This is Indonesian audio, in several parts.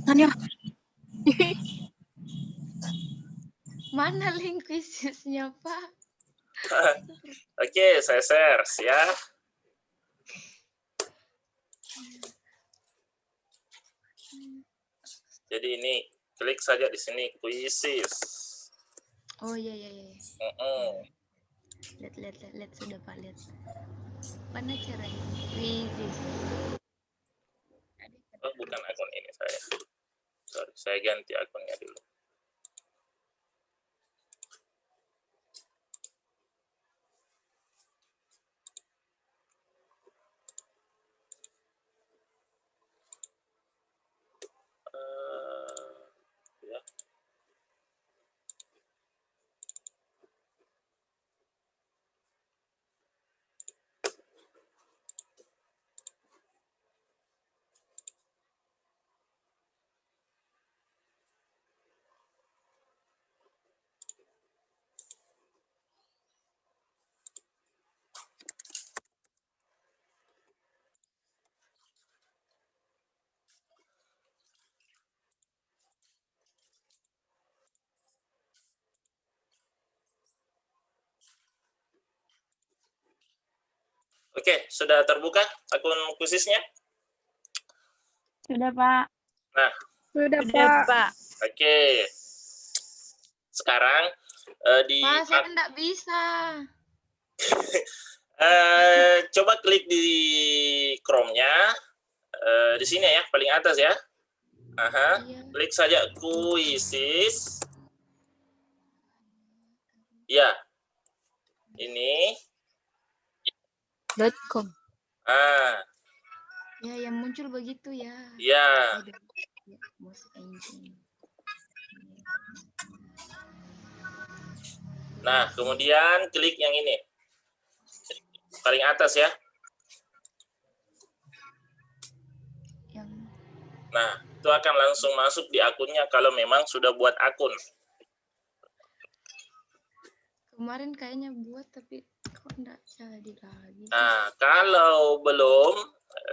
Tanya. Mana link khususnya, Pak? Oke, saya share ya. Jadi ini klik saja di sini quizzes. Oh iya. Lihat sudah Pak, lihat. Mana caranya? Quizzes. Oh, bukan akun ini saya. Sorry, saya ganti akunnya dulu. Ya. Oke, sudah terbuka akun khususnya? Sudah, Pak. Nah, Sudah, Pak. oke. Sekarang di Pak, saya enggak bisa. coba klik di Chrome-nya. Di sini ya, paling atas ya. Aha. Iya. Klik saja quizzes. Ya. Ini. .com. Ya, yang muncul begitu ya. Ya. Nah, kemudian klik yang ini. Paling atas ya. Nah, itu akan langsung masuk di akunnya kalau memang sudah buat akun. Kemarin kayaknya buat tapi kok enggak jadi lagi. Nah, kalau belum,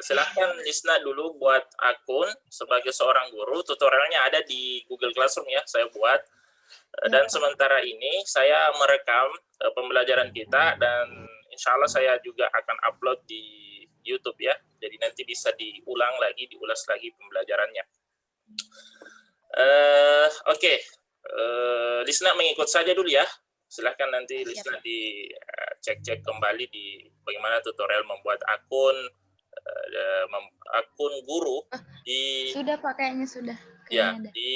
silahkan Lisna dulu buat akun sebagai seorang guru. Tutorialnya ada di Google Classroom ya, saya buat. Dan sementara ini saya merekam pembelajaran kita dan insya Allah saya juga akan upload di YouTube ya. Jadi nanti bisa diulas lagi pembelajarannya. Oke. Lisna mengikut saja dulu ya. Silahkan nanti Lisna dicek-cek kembali di bagaimana tutorial membuat akun guru di sudah Pak, kayaknya sudah. Di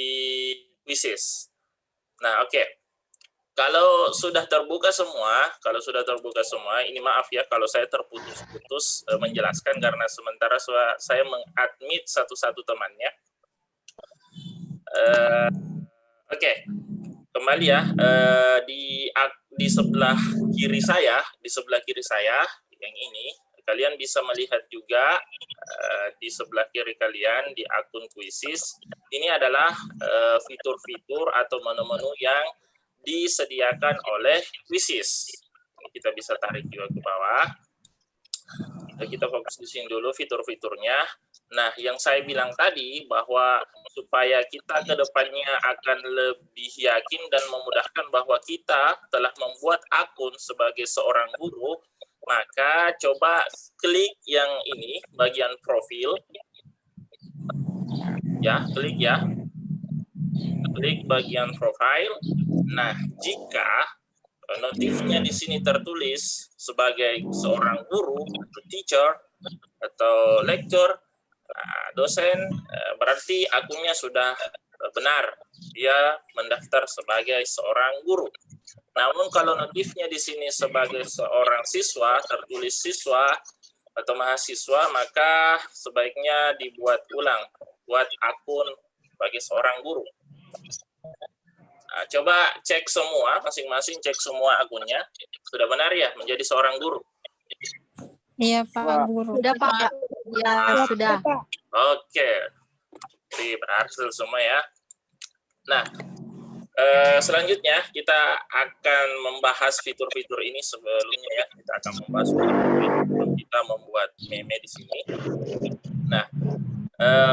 quizzes. Nah, oke. Kalau sudah terbuka semua, ini maaf ya kalau saya terputus-putus menjelaskan karena sementara saya mengadmit satu-satu temannya. Oke. Kembali ya, di sebelah kiri saya yang ini, kalian bisa melihat juga di sebelah kiri kalian di akun quizzes, ini adalah fitur-fitur atau menu-menu yang disediakan oleh quizzes. Ini kita bisa tarik juga ke bawah. Kita fokus di sini dulu fitur-fiturnya. Nah, yang saya bilang tadi bahwa supaya kita ke depannya akan lebih yakin dan memudahkan bahwa kita telah membuat akun sebagai seorang guru, maka coba klik yang ini, bagian profil. Ya, klik ya. Klik bagian profile. Nah, jika notifnya di sini tertulis sebagai seorang guru, teacher, atau lecturer, dosen, berarti akunnya sudah benar. Dia mendaftar sebagai seorang guru. Namun kalau notifnya di sini sebagai seorang siswa, tertulis siswa atau mahasiswa, maka sebaiknya dibuat ulang, buat akun sebagai seorang guru. Nah, coba cek semua, masing-masing cek semua akunnya. Sudah benar ya menjadi seorang guru? Iya, Pak Guru. Sudah Pak. Ya, sudah. Oke. Jadi berhasil semua ya. Nah, selanjutnya kita akan membahas fitur-fitur ini sebelumnya ya. Kita akan membahas fitur kita membuat meme di sini. Nah,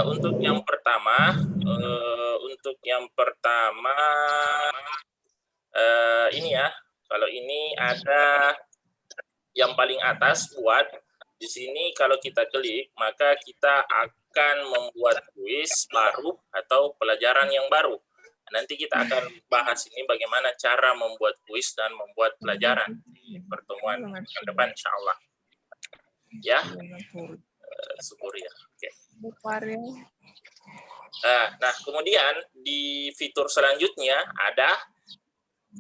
Untuk yang pertama, ini ya, kalau ini ada yang paling atas buat di sini kalau kita klik maka kita akan membuat kuis baru atau pelajaran yang baru. Nanti kita akan bahas ini bagaimana cara membuat kuis dan membuat pelajaran di pertemuan yang depan insya Allah. Ya, syukur ya. Oke. Nah, kemudian di fitur selanjutnya ada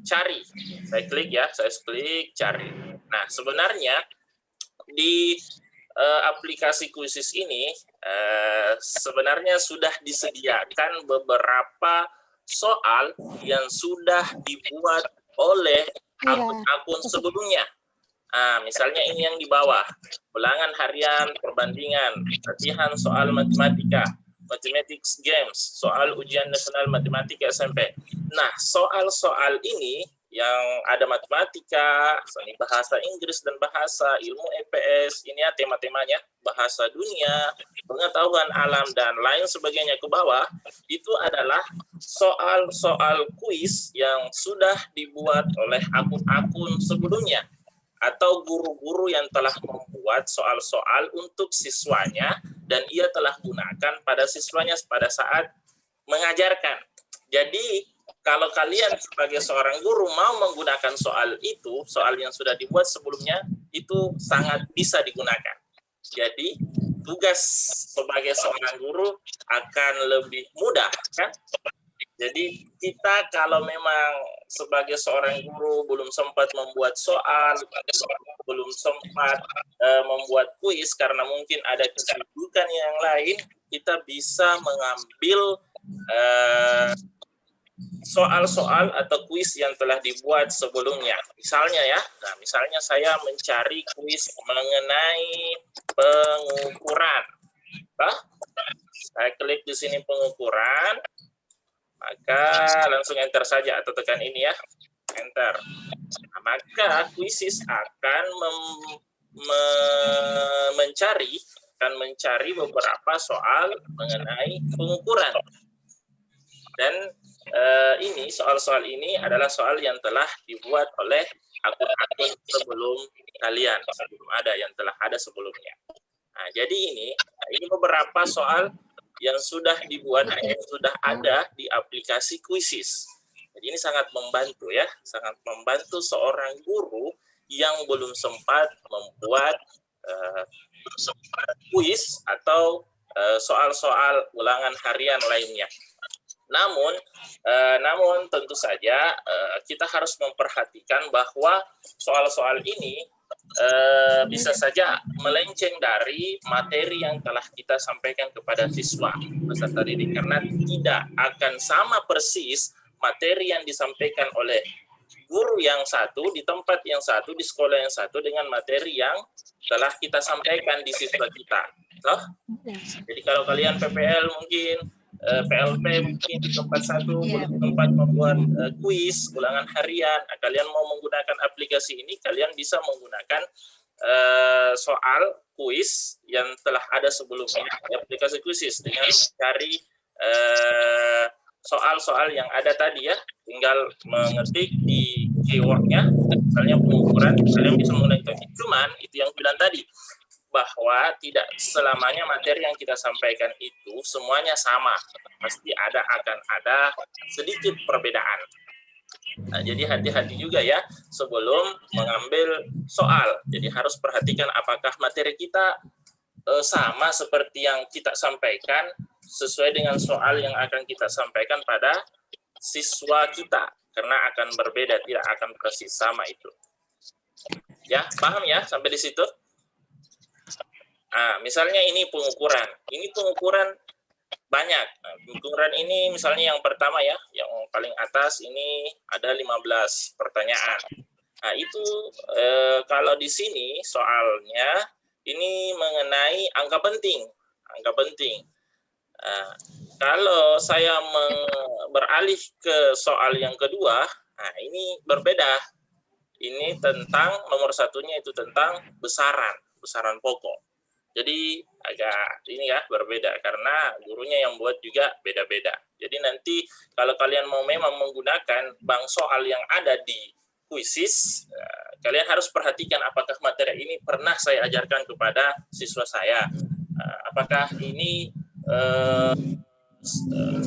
cari. Saya klik ya, saya klik cari. Nah, sebenarnya di aplikasi Quizizz ini sebenarnya sudah disediakan beberapa soal yang sudah dibuat oleh akun-akun sebelumnya. Misalnya ini yang di bawah, ulangan harian, perbandingan, latihan soal matematika, mathematics games, soal ujian nasional matematika SMP. Nah, soal-soal ini yang ada matematika, bahasa Inggris dan bahasa, ilmu EPS, ini ya tema-temanya, bahasa dunia, pengetahuan alam, dan lain sebagainya ke bawah, itu adalah soal-soal kuis yang sudah dibuat oleh akun-akun sebelumnya, atau guru-guru yang telah membuat soal-soal untuk siswanya, dan ia telah gunakan pada siswanya pada saat mengajarkan. Jadi, kalau kalian sebagai seorang guru mau menggunakan soal itu, soal yang sudah dibuat sebelumnya, itu sangat bisa digunakan. Jadi, tugas sebagai seorang guru akan lebih mudah, kan? Jadi, kita kalau memang sebagai seorang guru belum sempat membuat soal, belum sempat membuat kuis karena mungkin ada kesibukan yang lain, kita bisa mengambil soal-soal atau kuis yang telah dibuat sebelumnya. Misalnya ya, misalnya saya mencari kuis mengenai pengukuran. Saya klik di sini pengukuran, maka langsung enter saja atau tekan ini ya, enter. Nah, maka Quizizz akan mencari beberapa soal mengenai pengukuran. Dan ini soal-soal ini adalah soal yang telah dibuat oleh akun-akun sebelum kalian, sebelum ada yang telah ada sebelumnya. Nah, jadi ini beberapa soal yang sudah dibuat, yang sudah ada di aplikasi Quizizz. Jadi ini sangat membantu ya, sangat membantu seorang guru yang belum sempat membuat kuis atau soal-soal ulangan harian lainnya. Namun tentu saja kita harus memperhatikan bahwa soal-soal ini bisa saja melenceng dari materi yang telah kita sampaikan kepada siswa peserta didik, karena tidak akan sama persis materi yang disampaikan oleh guru yang satu di tempat yang satu di sekolah yang satu dengan materi yang telah kita sampaikan di siswa kita. Jadi kalau kalian PPL mungkin PLP mungkin di tempat satu, belum tempat membuat kuis, ulangan harian, kalian mau menggunakan aplikasi ini, kalian bisa menggunakan soal kuis yang telah ada sebelumnya di aplikasi Quizizz dengan mencari soal-soal yang ada tadi ya, tinggal mengetik di keywordnya, misalnya pengukuran, kalian bisa menggunakan itu. Cuman itu yang bilang tadi, bahwa tidak selamanya materi yang kita sampaikan itu semuanya sama, pasti akan ada sedikit perbedaan. Nah, jadi hati-hati juga ya sebelum mengambil soal. Jadi harus perhatikan apakah materi kita sama seperti yang kita sampaikan, sesuai dengan soal yang akan kita sampaikan pada siswa kita, karena akan berbeda, tidak akan persis sama itu. Ya, paham ya sampai di situ? Nah, misalnya ini pengukuran. Ini pengukuran banyak. Nah, pengukuran ini misalnya yang pertama ya, yang paling atas ini ada 15 pertanyaan. Nah, itu kalau di sini soalnya ini mengenai angka penting. Angka penting. Nah, kalau saya beralih ke soal yang kedua, nah ini berbeda. Ini tentang nomor satunya itu tentang besaran pokok. Jadi agak ini ya berbeda karena gurunya yang buat juga beda-beda. Jadi nanti kalau kalian mau memang menggunakan bank soal yang ada di Quizzes, kalian harus perhatikan apakah materi ini pernah saya ajarkan kepada siswa saya. Apakah ini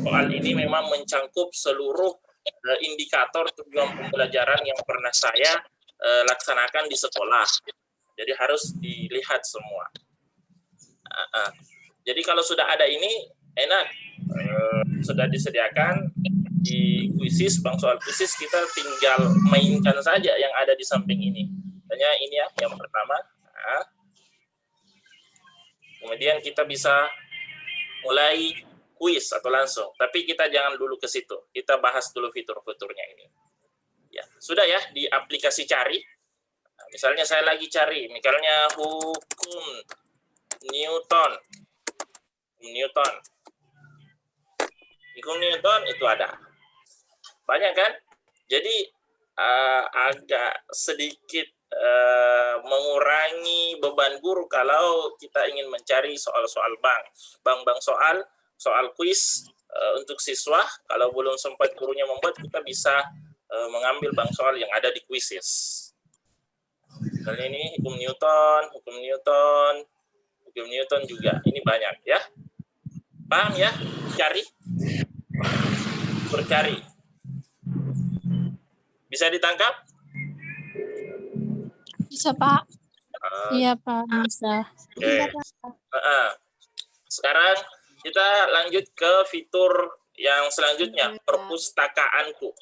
soal ini memang mencangkup seluruh indikator tujuan pembelajaran yang pernah saya laksanakan di sekolah. Jadi harus dilihat semua. Jadi kalau sudah ada ini enak, sudah disediakan di Quizzes, bank soal Quizzes, kita tinggal mainkan saja yang ada di samping ini. Hanya ini ya yang pertama. Nah, kemudian kita bisa mulai kuis atau langsung, tapi kita jangan dulu ke situ. Kita bahas dulu fitur-fiturnya ini. Ya, sudah ya di aplikasi cari. Nah, misalnya saya lagi cari, misalnya hukum Newton. Hukum Newton itu ada. Banyak kan? Jadi agak sedikit mengurangi beban guru kalau kita ingin mencari soal-soal bank soal kuis untuk siswa. Kalau belum sempat gurunya membuat, kita bisa mengambil bank soal yang ada di Quizzes. Misalnya ini hukum Newton juga ini banyak ya. Paham ya? Bercari. Bisa ditangkap? Bisa, Pak. Iya, Pak. Bisa. Okay. Sekarang kita lanjut ke fitur yang selanjutnya, perpustakaanku.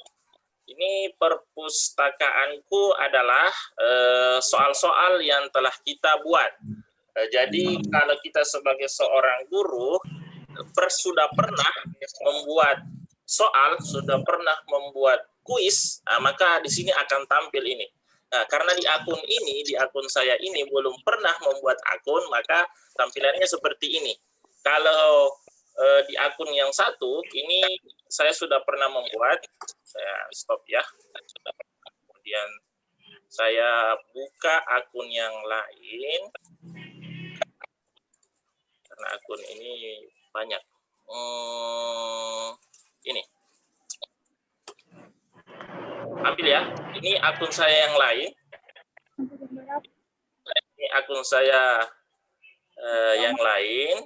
Ini perpustakaanku adalah soal-soal yang telah kita buat. Jadi kalau kita sebagai seorang guru sudah pernah membuat soal, sudah pernah membuat kuis, maka di sini akan tampil ini. Nah, karena di akun saya ini belum pernah membuat akun, maka tampilannya seperti ini. Kalau di akun yang satu, ini saya sudah pernah membuat, saya stop ya. Kemudian saya buka akun yang lain, karena akun ini banyak. Ini. Ambil ya, ini akun saya yang lain. Ini akun saya yang lain.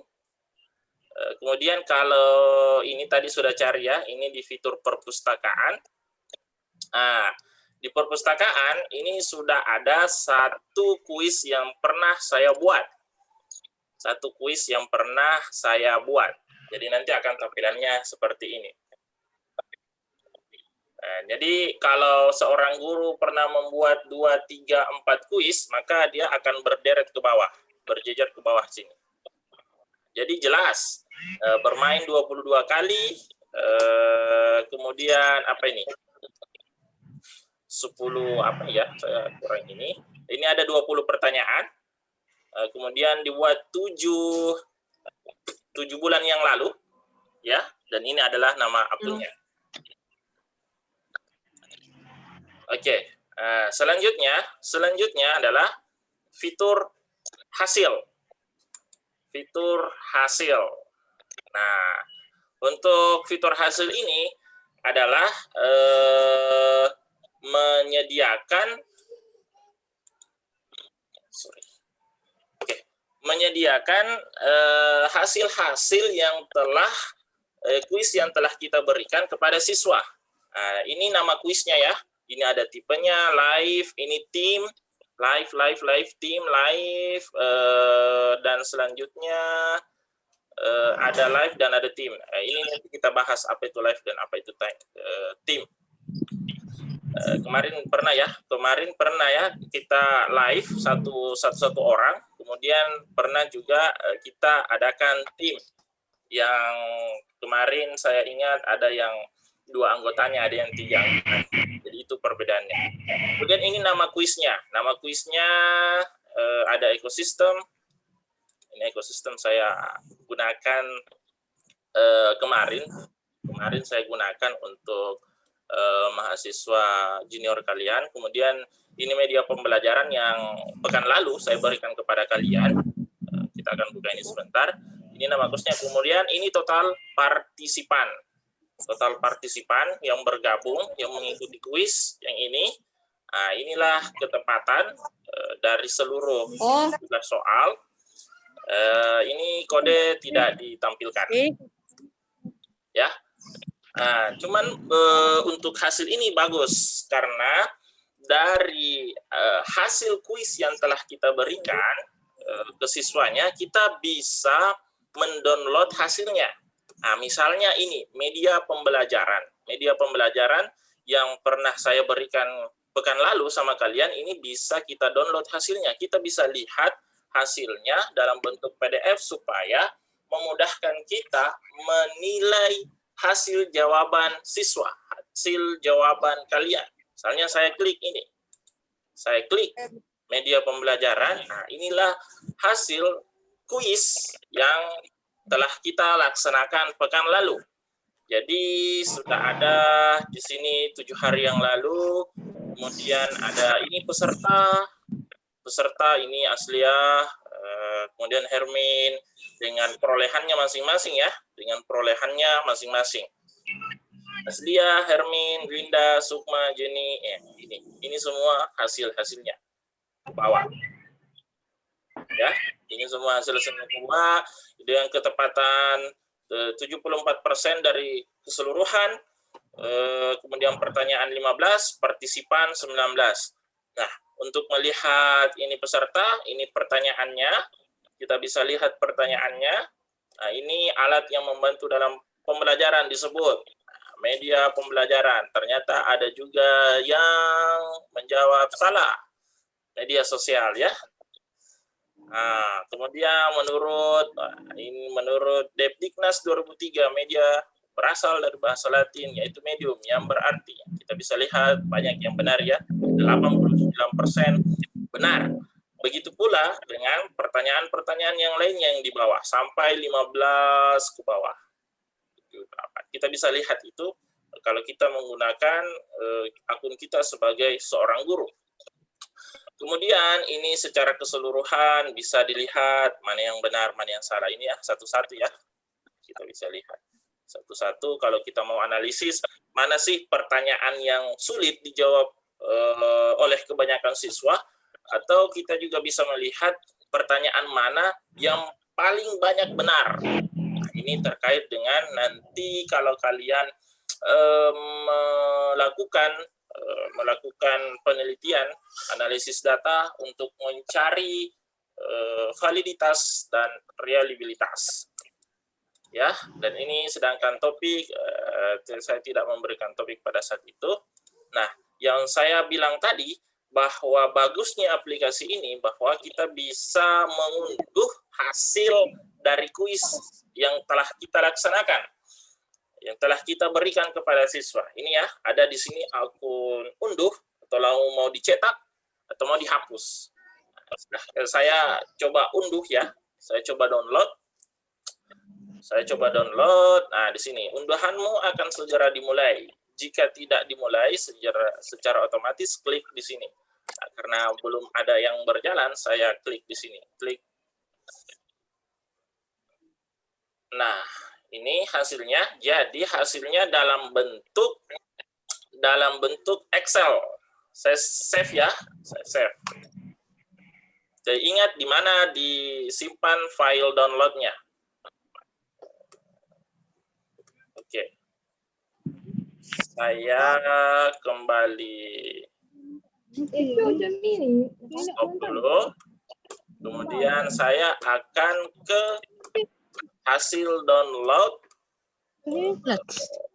Kemudian kalau ini tadi sudah cari ya, ini di fitur perpustakaan. Di perpustakaan ini sudah ada satu kuis yang pernah saya buat. Jadi nanti akan tampilannya seperti ini. Jadi kalau seorang guru pernah membuat 2, 3, 4 kuis, maka dia akan berderet ke bawah, berjejer ke bawah sini. Jadi jelas, bermain 22 kali, kemudian apa ini? 10 apa ya? Saya kurang ini. Ini ada 20 pertanyaan. Kemudian dibuat 7 bulan yang lalu, ya. Dan ini adalah nama akunnya. Oke, selanjutnya adalah fitur hasil. Nah, untuk fitur hasil ini adalah menyediakan hasil-hasil yang telah kuis yang telah kita berikan kepada siswa. Ini nama kuisnya ya. Ini ada tipenya live, ini tim, live, team, live, dan selanjutnya ada live dan ada tim. Ini nanti kita bahas apa itu live dan apa itu tim. Kemarin pernah ya kita live satu orang, kemudian pernah juga kita adakan tim yang kemarin saya ingat ada yang 2 anggotanya, ada yang 3. Jadi itu perbedaannya. Kemudian ini nama kuisnya. Nama kuisnya ada ekosistem. Ini ekosistem saya gunakan kemarin. Kemarin saya gunakan untuk mahasiswa junior kalian. Kemudian ini media pembelajaran yang pekan lalu saya berikan kepada kalian. Kita akan buka ini sebentar. Ini nama kuisnya. Kemudian ini total partisipan. Total partisipan yang bergabung, yang mengikuti kuis yang ini. Nah, inilah ketepatan dari seluruh soal. Ini kode tidak ditampilkan. Ya. Nah, cuman untuk hasil ini bagus karena dari hasil kuis yang telah kita berikan ke siswanya, kita bisa mendownload hasilnya. Nah, misalnya ini media pembelajaran. Media pembelajaran yang pernah saya berikan pekan lalu sama kalian, ini bisa kita download hasilnya. Kita bisa lihat hasilnya dalam bentuk PDF supaya memudahkan kita menilai hasil jawaban siswa, hasil jawaban kalian. Misalnya saya klik ini. Saya klik media pembelajaran. Nah, inilah hasil kuis yang telah kita laksanakan pekan lalu. Jadi sudah ada di sini 7 hari yang lalu. Kemudian ada ini peserta ini Aslia, kemudian Hermin dengan perolehannya masing-masing ya, dengan perolehannya masing-masing. Aslia, Hermin, Winda, Sukma, Jenny, ini semua hasil-hasilnya bawah. Ya, ini semua hasil semua dengan ketepatan 74% dari keseluruhan. Kemudian pertanyaan 15, partisipan 19. Nah, untuk melihat ini peserta, ini pertanyaannya, kita bisa lihat pertanyaannya. Nah, ini alat yang membantu dalam pembelajaran disebut media pembelajaran. Ternyata ada juga yang menjawab salah, media sosial ya. Nah, kemudian menurut Depdiknas 2003, media berasal dari bahasa Latin, yaitu medium, yang berarti kita bisa lihat banyak yang benar ya, 89% benar. Begitu pula dengan pertanyaan-pertanyaan yang lainnya yang di bawah, sampai 15 ke bawah. Kita bisa lihat itu kalau kita menggunakan akun kita sebagai seorang guru. Kemudian ini secara keseluruhan bisa dilihat mana yang benar, mana yang salah. Ini ya satu-satu ya. Kita bisa lihat satu-satu kalau kita mau analisis mana sih pertanyaan yang sulit dijawab oleh kebanyakan siswa, atau kita juga bisa melihat pertanyaan mana yang paling banyak benar. Nah, ini terkait dengan nanti kalau kalian melakukan penelitian, analisis data untuk mencari validitas dan reliabilitas. Ya, dan ini sedangkan topik saya tidak memberikan topik pada saat itu. Nah, yang saya bilang tadi bahwa bagusnya aplikasi ini bahwa kita bisa mengunduh hasil dari kuis yang telah kita laksanakan, yang telah kita berikan kepada siswa. Ini ya, ada di sini akun unduh, atau mau dicetak, atau mau dihapus. Nah, saya coba unduh ya, saya coba download. Nah di sini, unduhanmu akan segera dimulai. Jika tidak dimulai secara otomatis, klik di sini. Nah, karena belum ada yang berjalan, saya klik di sini. Klik. Nah, ini hasilnya. Jadi hasilnya dalam bentuk Excel. Saya save ya, saya save. Jadi ingat di mana disimpan file downloadnya. Oke. Saya kembali stop dulu. Kemudian saya akan ke hasil download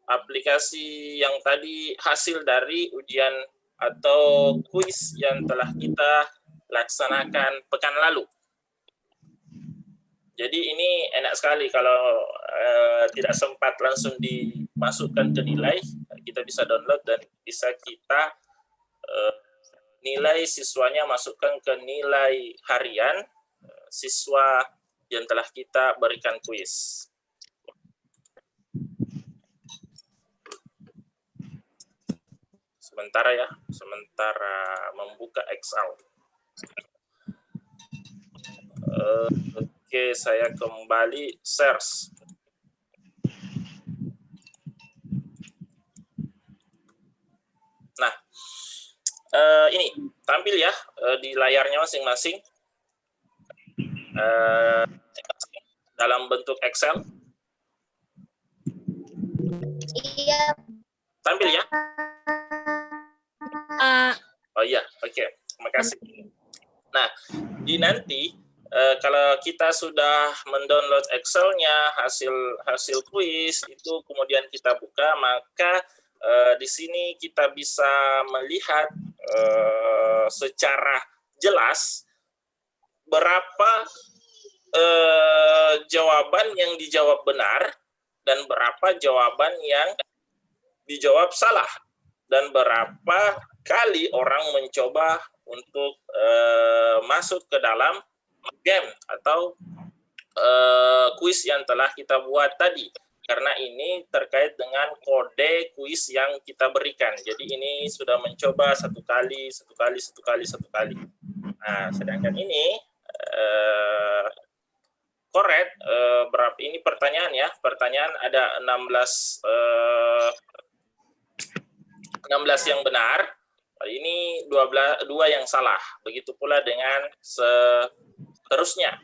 aplikasi yang tadi, hasil dari ujian atau kuis yang telah kita laksanakan pekan lalu. Jadi ini enak sekali kalau tidak sempat langsung dimasukkan ke nilai, kita bisa download dan bisa kita nilai siswanya masukkan ke nilai harian siswa yang telah kita berikan kuis. Sementara membuka Excel. Oke, saya kembali search. Nah, ini tampil ya di layarnya masing-masing dalam bentuk Excel. Iya. Tampil ya? Oh iya, oke. Terima kasih. Nah, nanti kalau kita sudah mendownload Excel-nya, hasil kuis itu kemudian kita buka, maka di sini kita bisa melihat secara jelas berapa jawaban yang dijawab benar dan berapa jawaban yang dijawab salah, dan berapa kali orang mencoba untuk masuk ke dalam game atau kuis yang telah kita buat tadi, karena ini terkait dengan kode kuis yang kita berikan. Jadi ini sudah mencoba satu kali. Nah, sedangkan ini korek berapa ini pertanyaan ya? Pertanyaan ada 16 yang benar, ini 2 yang salah. Begitu pula dengan seterusnya.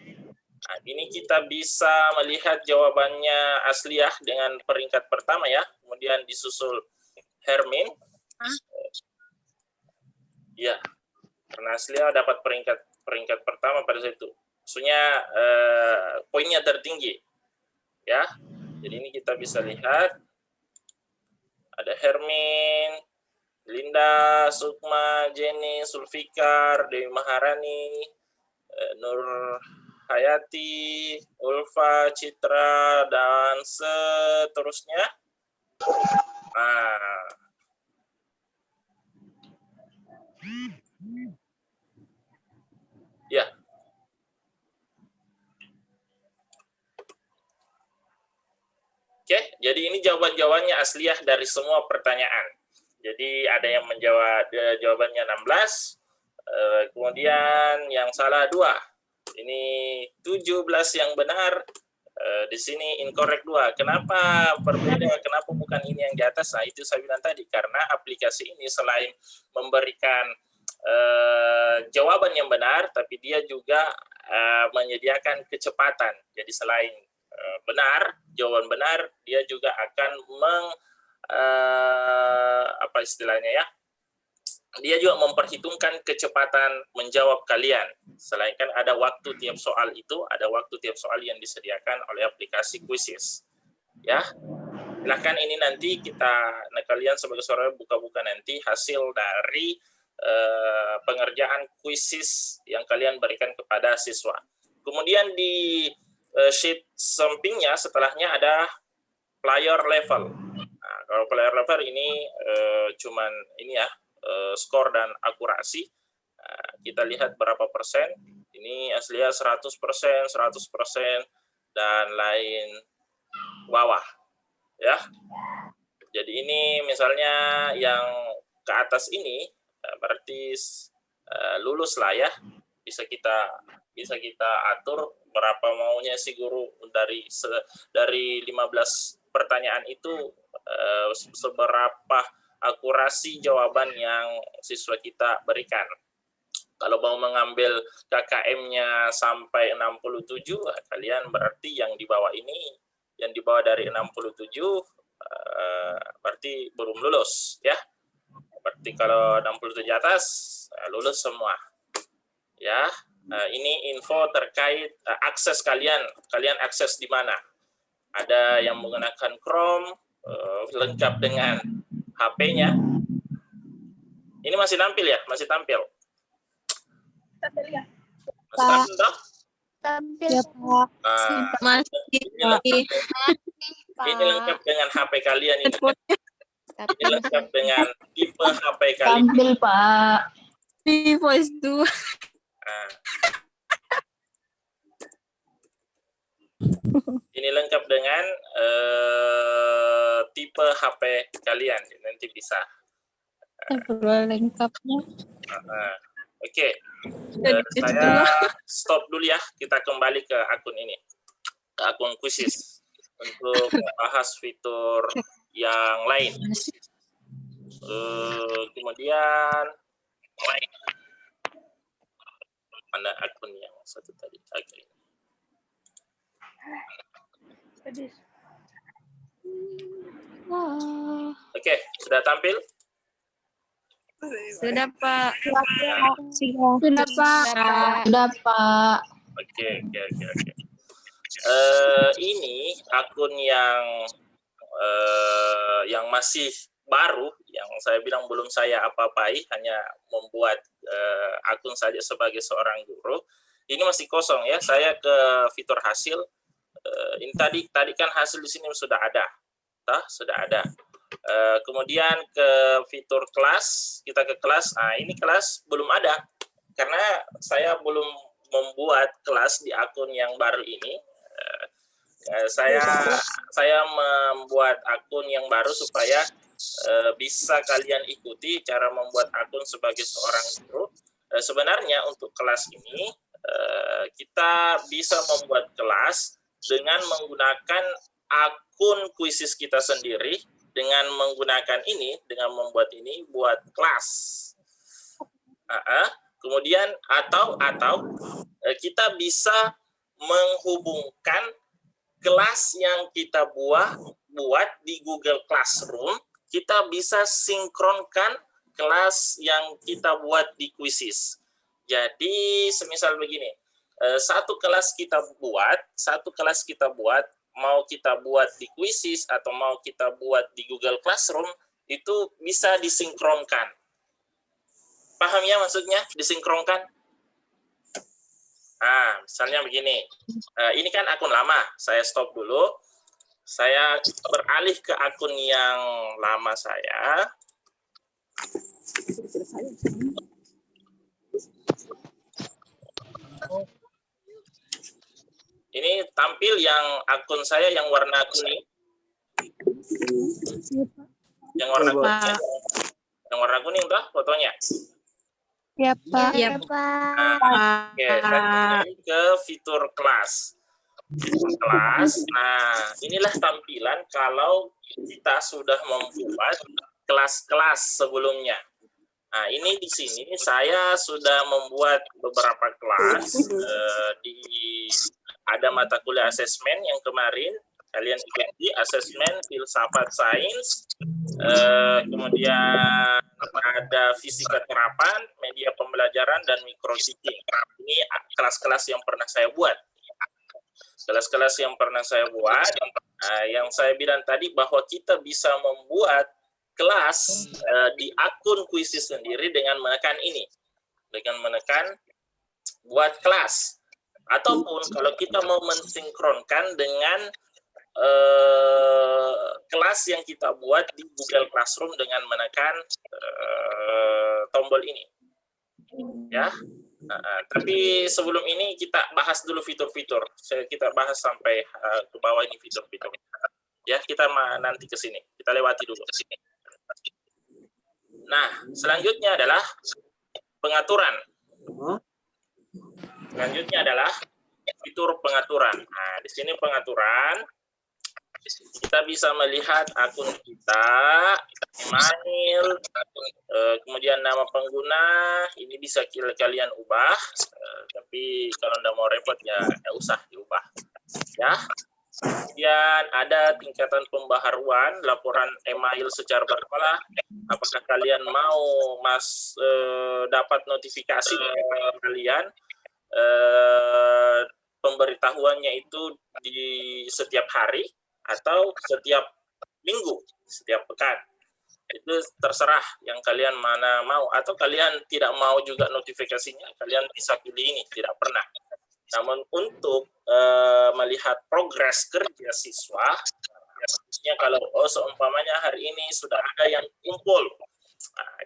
Nah, ini kita bisa melihat jawabannya Asliah dengan peringkat pertama ya, kemudian disusul Hermin. Ya, karena Asliah dapat peringkat pertama pada saat itu. Maksudnya poinnya tertinggi. Ya. Jadi ini kita bisa lihat ada Hermin, Linda, Sukma, Jenny, Sulfikar, Dewi Maharani, Nur Hayati, Ulfa, Citra, dan seterusnya. Nah, ya. Oke, jadi ini jawaban-jawabannya Asliah dari semua pertanyaan. Jadi ada yang menjawab jawabannya 16, kemudian yang salah 2. Ini 17 yang benar, di sini incorrect 2. Kenapa berbeda? Kenapa bukan ini yang di atas? Nah, itu saya bilang tadi, karena aplikasi ini selain memberikan jawaban yang benar, tapi dia juga menyediakan kecepatan. Jadi selain benar, jawaban benar, dia juga akan apa istilahnya ya? Dia juga memperhitungkan kecepatan menjawab kalian. Selain kan ada waktu tiap soal itu, ada waktu tiap soal yang disediakan oleh aplikasi Quizizz. Ya, silahkan ini nanti kalian sebagai saudara buka-buka nanti hasil dari pengerjaan Quizizz yang kalian berikan kepada siswa. Kemudian di sheet sampingnya setelahnya ada player level. Nah, kalau player level ini cuman ini ya, skor dan akurasi. Kita lihat berapa persen. Ini Asliah 100%, dan lain bawah. Ya. Jadi ini misalnya yang ke atas ini berarti lulus lah ya. Bisa kita atur berapa maunya si guru dari 15 pertanyaan itu, seberapa akurasi jawaban yang siswa kita berikan. Kalau mau mengambil KKM-nya sampai 67, kalian berarti yang di bawah ini, yang di bawah dari 67 berarti belum lulus ya. Berarti kalau 67 atas lulus semua. Ya. Ini info terkait akses kalian akses di mana. Ada yang menggunakan Chrome, lengkap dengan HP-nya. Ini masih tampil ya? Masih tampil? Tampil ya? Masih tampil toh? Tampil. Ya, Pak. Masih. Ini lengkap dengan HP kalian ini. Ini lengkap dengan tipe HP kalian. Tampil, Pak. Di voice 2. Ini lengkap dengan tipe HP kalian. Nanti bisa. Lengkapnya. Oke, Itu saya dulu. stop dulu ya. Kita kembali ke akun ini, ke akun Quizzes untuk membahas fitur yang lain. Kemudian mana akun yang satu tadi? Oke. Oke, sudah tampil? Sudah, Pak. Sudah, Pak. Sudah, Pak. Oke. Ini akun yang masih baru, yang saya bilang belum saya apa-apai, hanya membuat akun saja sebagai seorang guru. Ini masih kosong ya. Saya ke fitur hasil. Ini tadi kan hasil di sini sudah ada, sudah ada. Kemudian ke fitur kelas, kita ke kelas. Nah, ini kelas belum ada karena saya belum membuat kelas di akun yang baru ini. Saya membuat akun yang baru supaya bisa kalian ikuti cara membuat akun sebagai seorang guru. Sebenarnya untuk kelas ini kita bisa membuat kelas dengan menggunakan akun Quizzes kita sendiri, dengan menggunakan ini, dengan membuat ini buat kelas. Kemudian atau kita bisa menghubungkan kelas yang kita buat di Google Classroom, kita bisa sinkronkan kelas yang kita buat di Quizzes. Jadi semisal begini, satu kelas kita buat, mau kita buat di Quizzes atau mau kita buat di Google Classroom, itu bisa disinkronkan. Paham ya maksudnya disinkronkan? Nah, misalnya begini, ini kan akun lama, saya stop dulu, saya beralih ke akun yang lama saya. Ini tampil yang akun saya yang warna kuning. Yang warna kuning. Yang warna kuning tuh fotonya. Ya, Pak. Ya, Pak. Oke, saya kembali ke fitur kelas. Nah, inilah tampilan kalau kita sudah membuat kelas-kelas sebelumnya. Nah, ini di sini saya sudah membuat beberapa kelas. Ada mata kuliah asesmen yang kemarin kalian ikuti, asesmen filsafat sains, kemudian ada fisika terapan, media pembelajaran, dan microteaching. Ini kelas-kelas yang pernah saya buat. Kelas-kelas yang pernah saya buat, yang saya bilang tadi bahwa kita bisa membuat kelas di akun Quizzes sendiri dengan menekan ini, dengan menekan buat kelas. Ataupun kalau kita mau mensinkronkan dengan kelas yang kita buat di Google Classroom dengan menekan tombol ini, ya. Tapi sebelum ini kita bahas dulu fitur-fitur. Kita bahas sampai ke bawah ini fitur-fitur. Ya, kita nanti ke sini. Kita lewati dulu ke sini. Nah, selanjutnya adalah pengaturan. Selanjutnya adalah fitur pengaturan. Nah, di sini pengaturan, kita bisa melihat akun kita, email, kemudian nama pengguna, ini bisa kalian ubah, tapi kalau Anda mau repot ya nggak usah diubah. Ya. Kemudian ada tingkatan pembaharuan, laporan email secara berkala. Apakah kalian mau dapat notifikasi dari kalian? Pemberitahuannya itu di setiap hari atau setiap minggu, setiap pekan. Itu terserah yang kalian mana mau, atau kalian tidak mau juga notifikasinya, kalian bisa pilih ini, tidak pernah. Namun untuk melihat progres kerja siswa, ya, kalau seumpamanya hari ini sudah ada yang kumpul,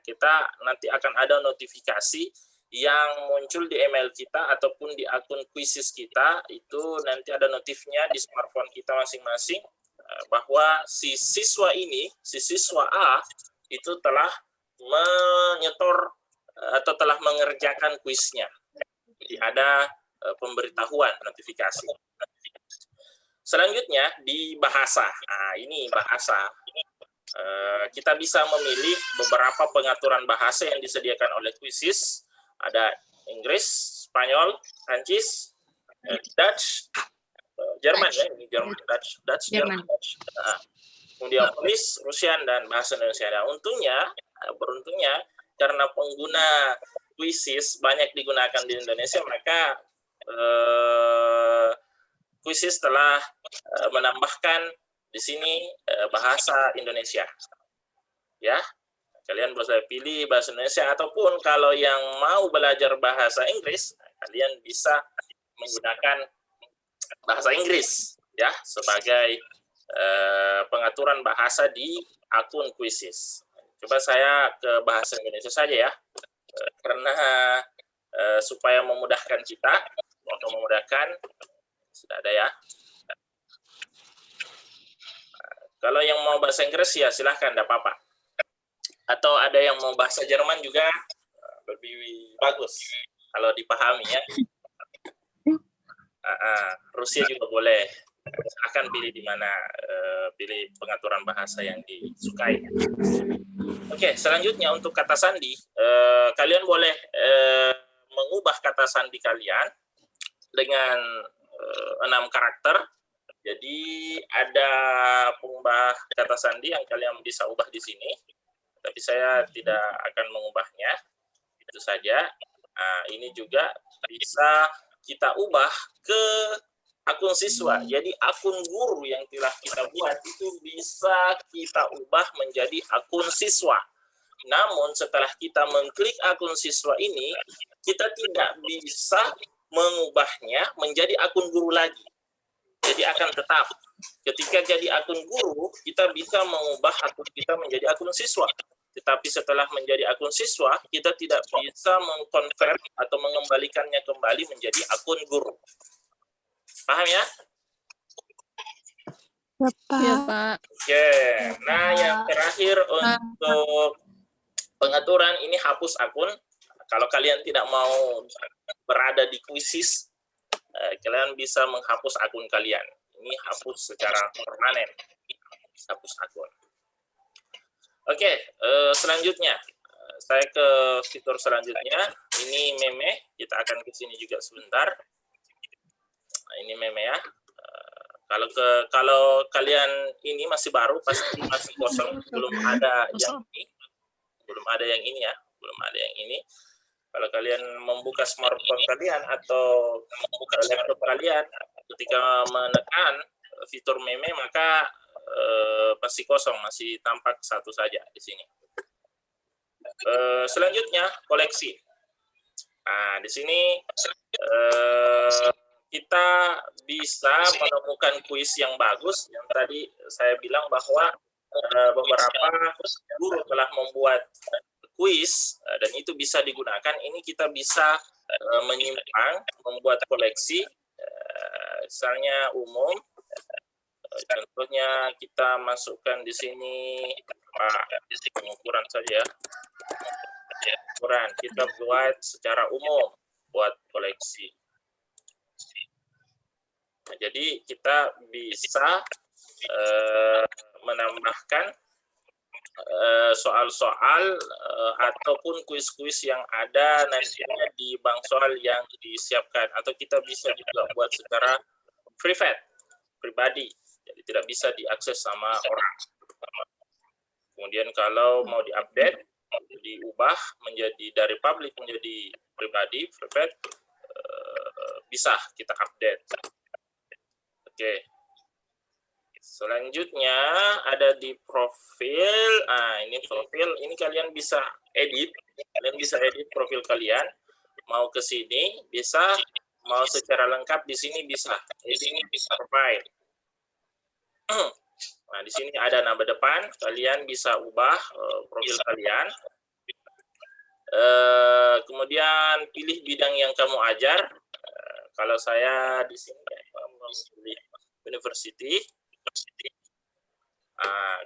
kita nanti akan ada notifikasi yang muncul di email kita ataupun di akun Quizzes kita, itu nanti ada notifnya di smartphone kita masing-masing bahwa si siswa A itu telah menyetor atau telah mengerjakan kuisnya. Jadi ada pemberitahuan notifikasi. Selanjutnya di bahasa. Nah, ini bahasa. Kita bisa memilih beberapa pengaturan bahasa yang disediakan oleh Quizizz. Ada Inggris, Spanyol, Prancis, Dutch, Jerman ya, ini Jerman, Dutch, Jerman. Kemudian Polish, Rusian, dan bahasa Indonesia. Nah, beruntungnya karena pengguna Quizizz banyak digunakan di Indonesia, maka Quizizz telah menambahkan di sini bahasa Indonesia. Ya, kalian bisa pilih bahasa Indonesia, ataupun kalau yang mau belajar bahasa Inggris, kalian bisa menggunakan bahasa Inggris ya sebagai pengaturan bahasa di akun Quizizz. Coba saya ke bahasa Indonesia saja ya, karena supaya memudahkan kita, untuk memudahkan sudah ada ya. Kalau yang mau bahasa Inggris ya silahkan, tidak apa-apa. Atau ada yang mau bahasa Jerman juga lebih bagus kalau dipahami ya. Rusia juga boleh. Silahkan pilih di mana, pilih pengaturan bahasa yang disukai. Oke, selanjutnya untuk kata sandi, kalian boleh mengubah kata sandi kalian dengan 6 karakter. Jadi ada pengubah kata sandi yang kalian bisa ubah di sini, tapi saya tidak akan mengubahnya. Itu saja. Nah, ini juga bisa kita ubah ke akun siswa. Jadi akun guru yang telah kita buat itu bisa kita ubah menjadi akun siswa. Namun setelah kita mengklik akun siswa ini, kita tidak bisa mengubahnya menjadi akun guru lagi. Jadi akan tetap ketika jadi akun guru, kita bisa mengubah akun kita menjadi akun siswa. Tetapi setelah menjadi akun siswa, kita tidak bisa mengkonvert atau mengembalikannya kembali menjadi akun guru. Paham ya? Ya, Pak. Oke. Nah, yang terakhir untuk pengaturan ini hapus akun. Kalau kalian tidak mau berada di Quizizz, kalian bisa menghapus akun kalian. Ini hapus secara permanen. Hapus akun. Oke, selanjutnya saya ke fitur selanjutnya. Ini meme. Kita akan ke sini juga sebentar. Nah, ini meme ya. Kalau kalian ini masih baru, pasti masih kosong, belum ada yang ini. Belum ada yang ini ya, belum ada yang ini. Kalau kalian membuka smartphone kalian atau membuka laptop kalian, ketika menekan fitur meme, maka pasti kosong, masih tampak satu saja di sini. Selanjutnya koleksi. Nah, di sini kita bisa menemukan kuis yang bagus. Yang tadi saya bilang bahwa beberapa guru telah membuat kuis dan itu bisa digunakan. Ini kita bisa menyimpan, membuat koleksi, misalnya umum. Contohnya kita masukkan di sini pengukuran saja. Pengukuran kita buat secara umum, buat koleksi. Nah, jadi kita bisa menambahkan soal-soal ataupun kuis-kuis yang ada nantinya di bank soal yang disiapkan, atau kita bisa juga buat secara pribadi, jadi tidak bisa diakses sama orang. Kemudian kalau mau diupdate, diubah menjadi dari public menjadi pribadi, private, bisa kita update. Oke. Selanjutnya ada di profil. Ini profil. Ini kalian bisa edit. Kalian bisa edit profil kalian. Mau ke sini bisa, mau secara lengkap di sini bisa. Ini bisa profile. Nah, di sini ada nama depan. Kalian bisa ubah profil kalian. Kemudian pilih bidang yang kamu ajar. Kalau saya di sini memilih university.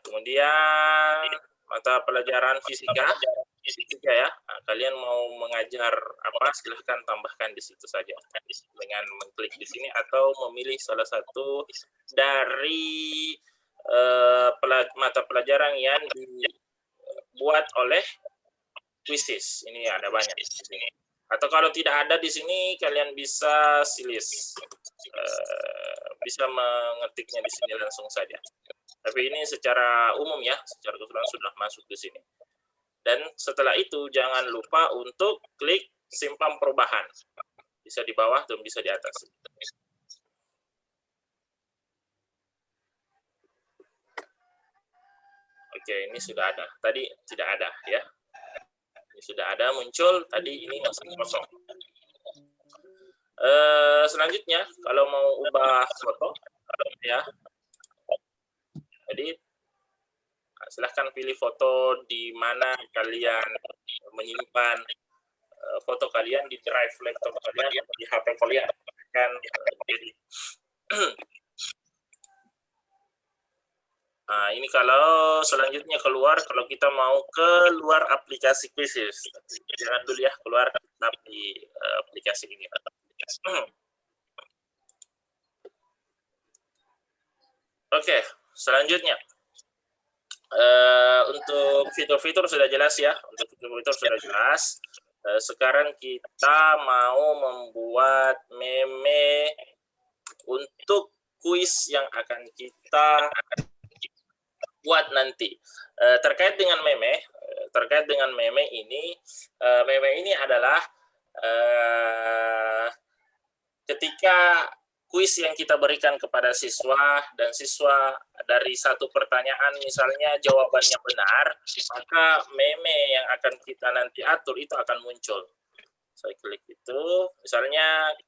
Kemudian mata pelajaran fisika saja ya. Nah, kalian mau mengajar apa, silahkan tambahkan di situ saja dengan mengklik di sini atau memilih salah satu dari mata pelajaran yang dibuat oleh Quizizz. Ini ada banyak di sini. Atau kalau tidak ada di sini, kalian bisa silis, bisa mengetiknya di sini langsung saja. Tapi ini secara umum ya, secara keseluruhan sudah masuk di sini. Dan setelah itu jangan lupa untuk klik simpan perubahan. Bisa di bawah dan bisa di atas. Oke, ini sudah ada. Tadi tidak ada ya. Sudah ada muncul, tadi ini masih kosong. Selanjutnya kalau mau ubah foto ya, jadi silahkan pilih foto di mana kalian menyimpan foto kalian di drive laptop kalian atau di HP kalian kan. Nah, ini kalau selanjutnya keluar, kalau kita mau keluar aplikasi Quizizz, jangan dulu ya keluar di aplikasi ini. Oke, selanjutnya untuk fitur-fitur sudah jelas ya, untuk fitur-fitur sudah jelas. Sekarang kita mau membuat meme untuk kuis yang akan kita buat nanti. Terkait dengan meme ini adalah ketika kuis yang kita berikan kepada siswa dan siswa dari satu pertanyaan misalnya jawabannya benar, maka meme yang akan kita nanti atur itu akan muncul. Saya klik itu, misalnya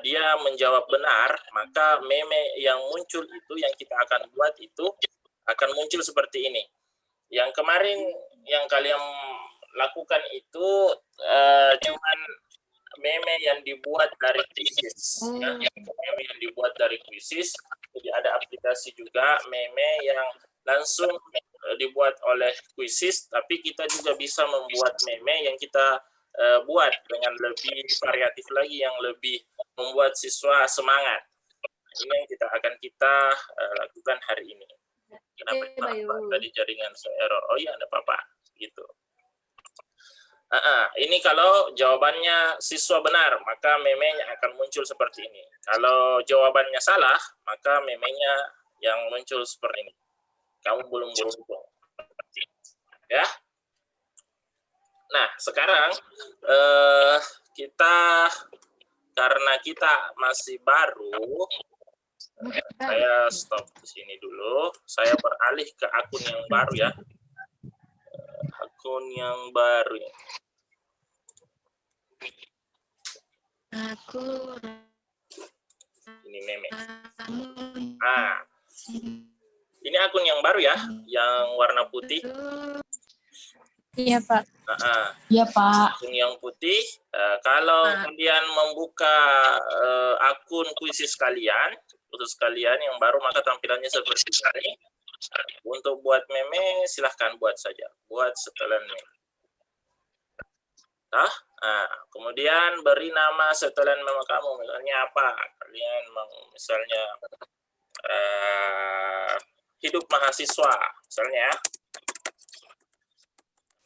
dia menjawab benar, maka meme yang muncul itu yang kita akan buat itu akan muncul seperti ini. Yang kemarin yang kalian lakukan itu cuman meme yang dibuat dari Quizizz. Ya, meme yang dibuat dari Quizizz. Jadi ada aplikasi juga meme yang langsung dibuat oleh Quizizz, tapi kita juga bisa membuat meme yang kita buat dengan lebih variatif lagi, yang lebih membuat siswa semangat. Ini yang akan kita lakukan hari ini. Kenapa tadi jaringan saya error? Oh iya, ada apa-apa gitu. Ini kalau jawabannya siswa benar, maka memenya akan muncul seperti ini. Kalau jawabannya salah, maka memenya yang muncul seperti ini. Kamu belum beruntung. Ya. Nah, sekarang karena kita masih baru, saya stop di sini dulu. Saya beralih ke akun yang baru ya. Akun yang baru. Ini meme. Ini akun yang baru ya, yang warna putih. Iya, Pak. Iya, Pak. Akun yang putih. Kalau kalian membuka akun Quizizz kalian, khusus kalian yang baru, maka tampilannya seperti ini. Untuk buat meme, silahkan buat saja. Buat setelan meme. Kemudian beri nama setelan meme kamu. Misalnya apa? Kalian misalnya hidup mahasiswa, misalnya.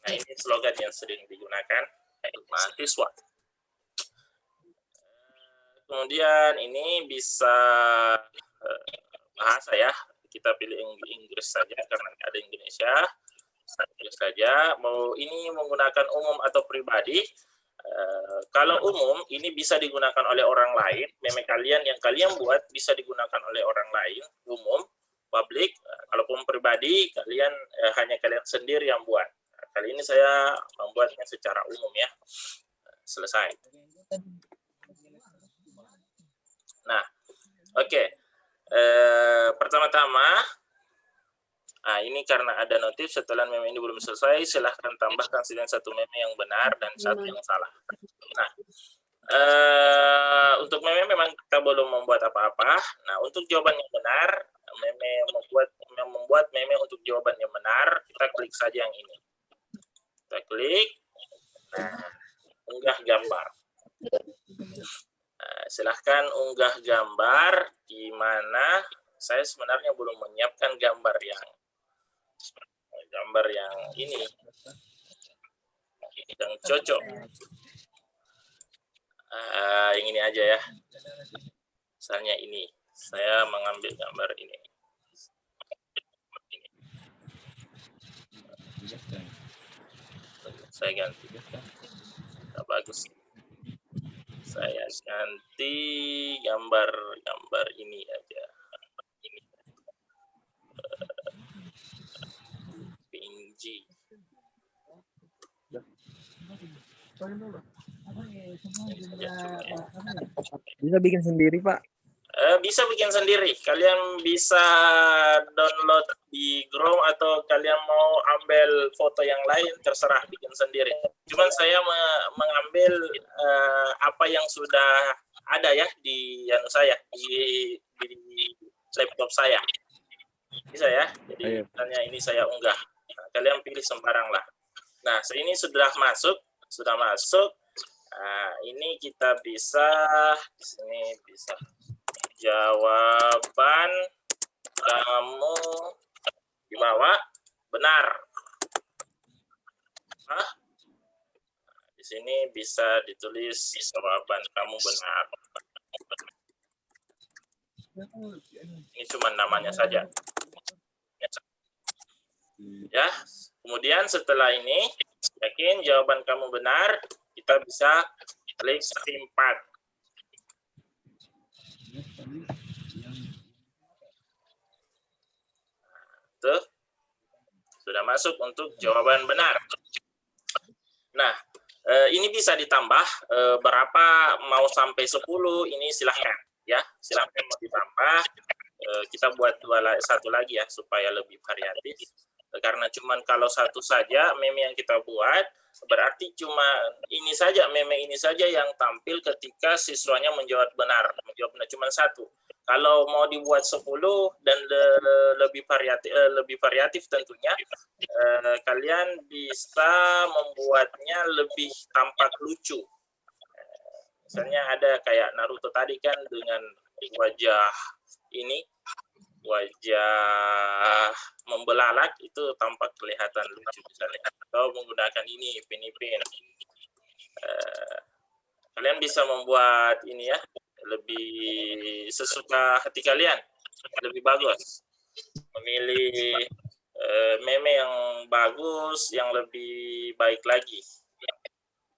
Nah, ini slogan yang sering digunakan, hidup mahasiswa. Kemudian ini bisa bahasa ya. Kita pilih Inggris saja karena ada Indonesia. Inggris saja. Mau ini menggunakan umum atau pribadi. Kalau umum, ini bisa digunakan oleh orang lain. Meme kalian yang kalian buat bisa digunakan oleh orang lain. Umum, publik. Kalaupun pribadi, hanya kalian sendiri yang buat. Kali ini saya membuatnya secara umum ya. Selesai. Nah, oke. Pertama-tama, ini karena ada notif setelah meme ini belum selesai, silahkan tambahkan satu meme yang benar dan satu yang salah. Nah, untuk meme memang kita belum membuat apa-apa. Nah, untuk jawaban yang benar, membuat meme untuk jawaban yang benar, kita klik saja yang ini. Kita klik. Nah, unggah gambar. Nah, silahkan unggah gambar, di mana saya sebenarnya belum menyiapkan gambar yang ini yang cocok. Yang ini aja ya. Misalnya ini, saya mengambil gambar ini. Saya ganti. Nah, bagus. Saya ganti gambar ini aja. Ini PNG. Bisa bikin sendiri, Pak? Bisa bikin sendiri. Kalian bisa download di Chrome atau kalian mau ambil foto yang lain, terserah bikin sendiri. Cuman saya mengambil apa yang sudah ada ya di laptop saya. Bisa ya. Jadi misalnya ini saya unggah. Nah, kalian pilih sembarang lah. Nah, ini sudah masuk. Nah, ini kita bisa di sini bisa jawaban kamu di bawah benar. Di sini bisa ditulis jawaban kamu benar. Ini cuma namanya saja. Ya, kemudian setelah ini yakin jawaban kamu benar, kita bisa klik simpan. Tuh, sudah masuk untuk jawaban benar. Nah, ini bisa ditambah berapa, mau sampai 10, ini silahkan ya, silahkan mau ditambah. Kita buat satu lagi ya supaya lebih variatif. Karena cuman kalau satu saja meme yang kita buat, berarti cuma ini saja, meme ini saja yang tampil ketika siswanya menjawab benar cuma satu. Kalau mau dibuat 10 dan lebih variatif tentunya, kalian bisa membuatnya lebih tampak lucu. Misalnya ada kayak Naruto tadi kan dengan wajah ini, wajah membelalak, itu tampak kelihatan lucu misalnya. Atau menggunakan ini pin-pin. Kalian bisa membuat ini ya, lebih sesuka hati kalian, lebih bagus. Memilih meme yang bagus, yang lebih baik lagi,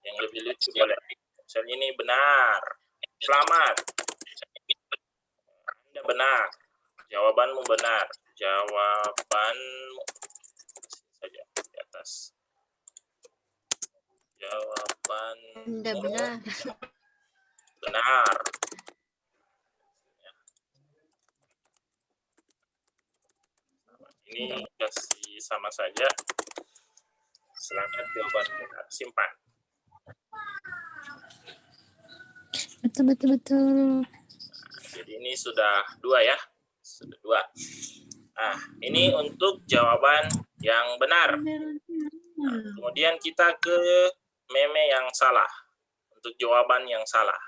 yang lebih lucu boleh. Misalnya ini benar, selamat, Anda benar, jawabanmu benar, jawabanmu saja di atas, jawabanmu Anda benar. benar. Ini kasih sama saja. Selamat jawaban benar. Simpan. Betul. Jadi ini sudah 2 ya. Sudah 2. Nah, ini untuk jawaban yang benar. Nah, kemudian kita ke meme yang salah. Untuk jawaban yang salah.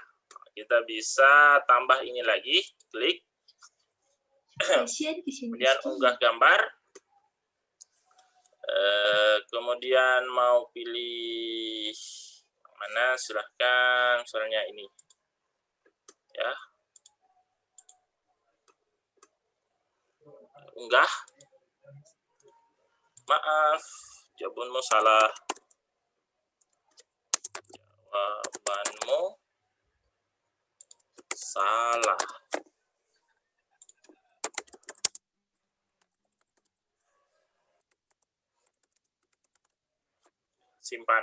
Kita bisa tambah ini lagi. Klik. Kemudian unggah gambar. Kemudian mau pilih mana, silahkan, misalnya ini ya, unggah. Maaf, jawabanmu salah, jawabanmu salah. Simpan.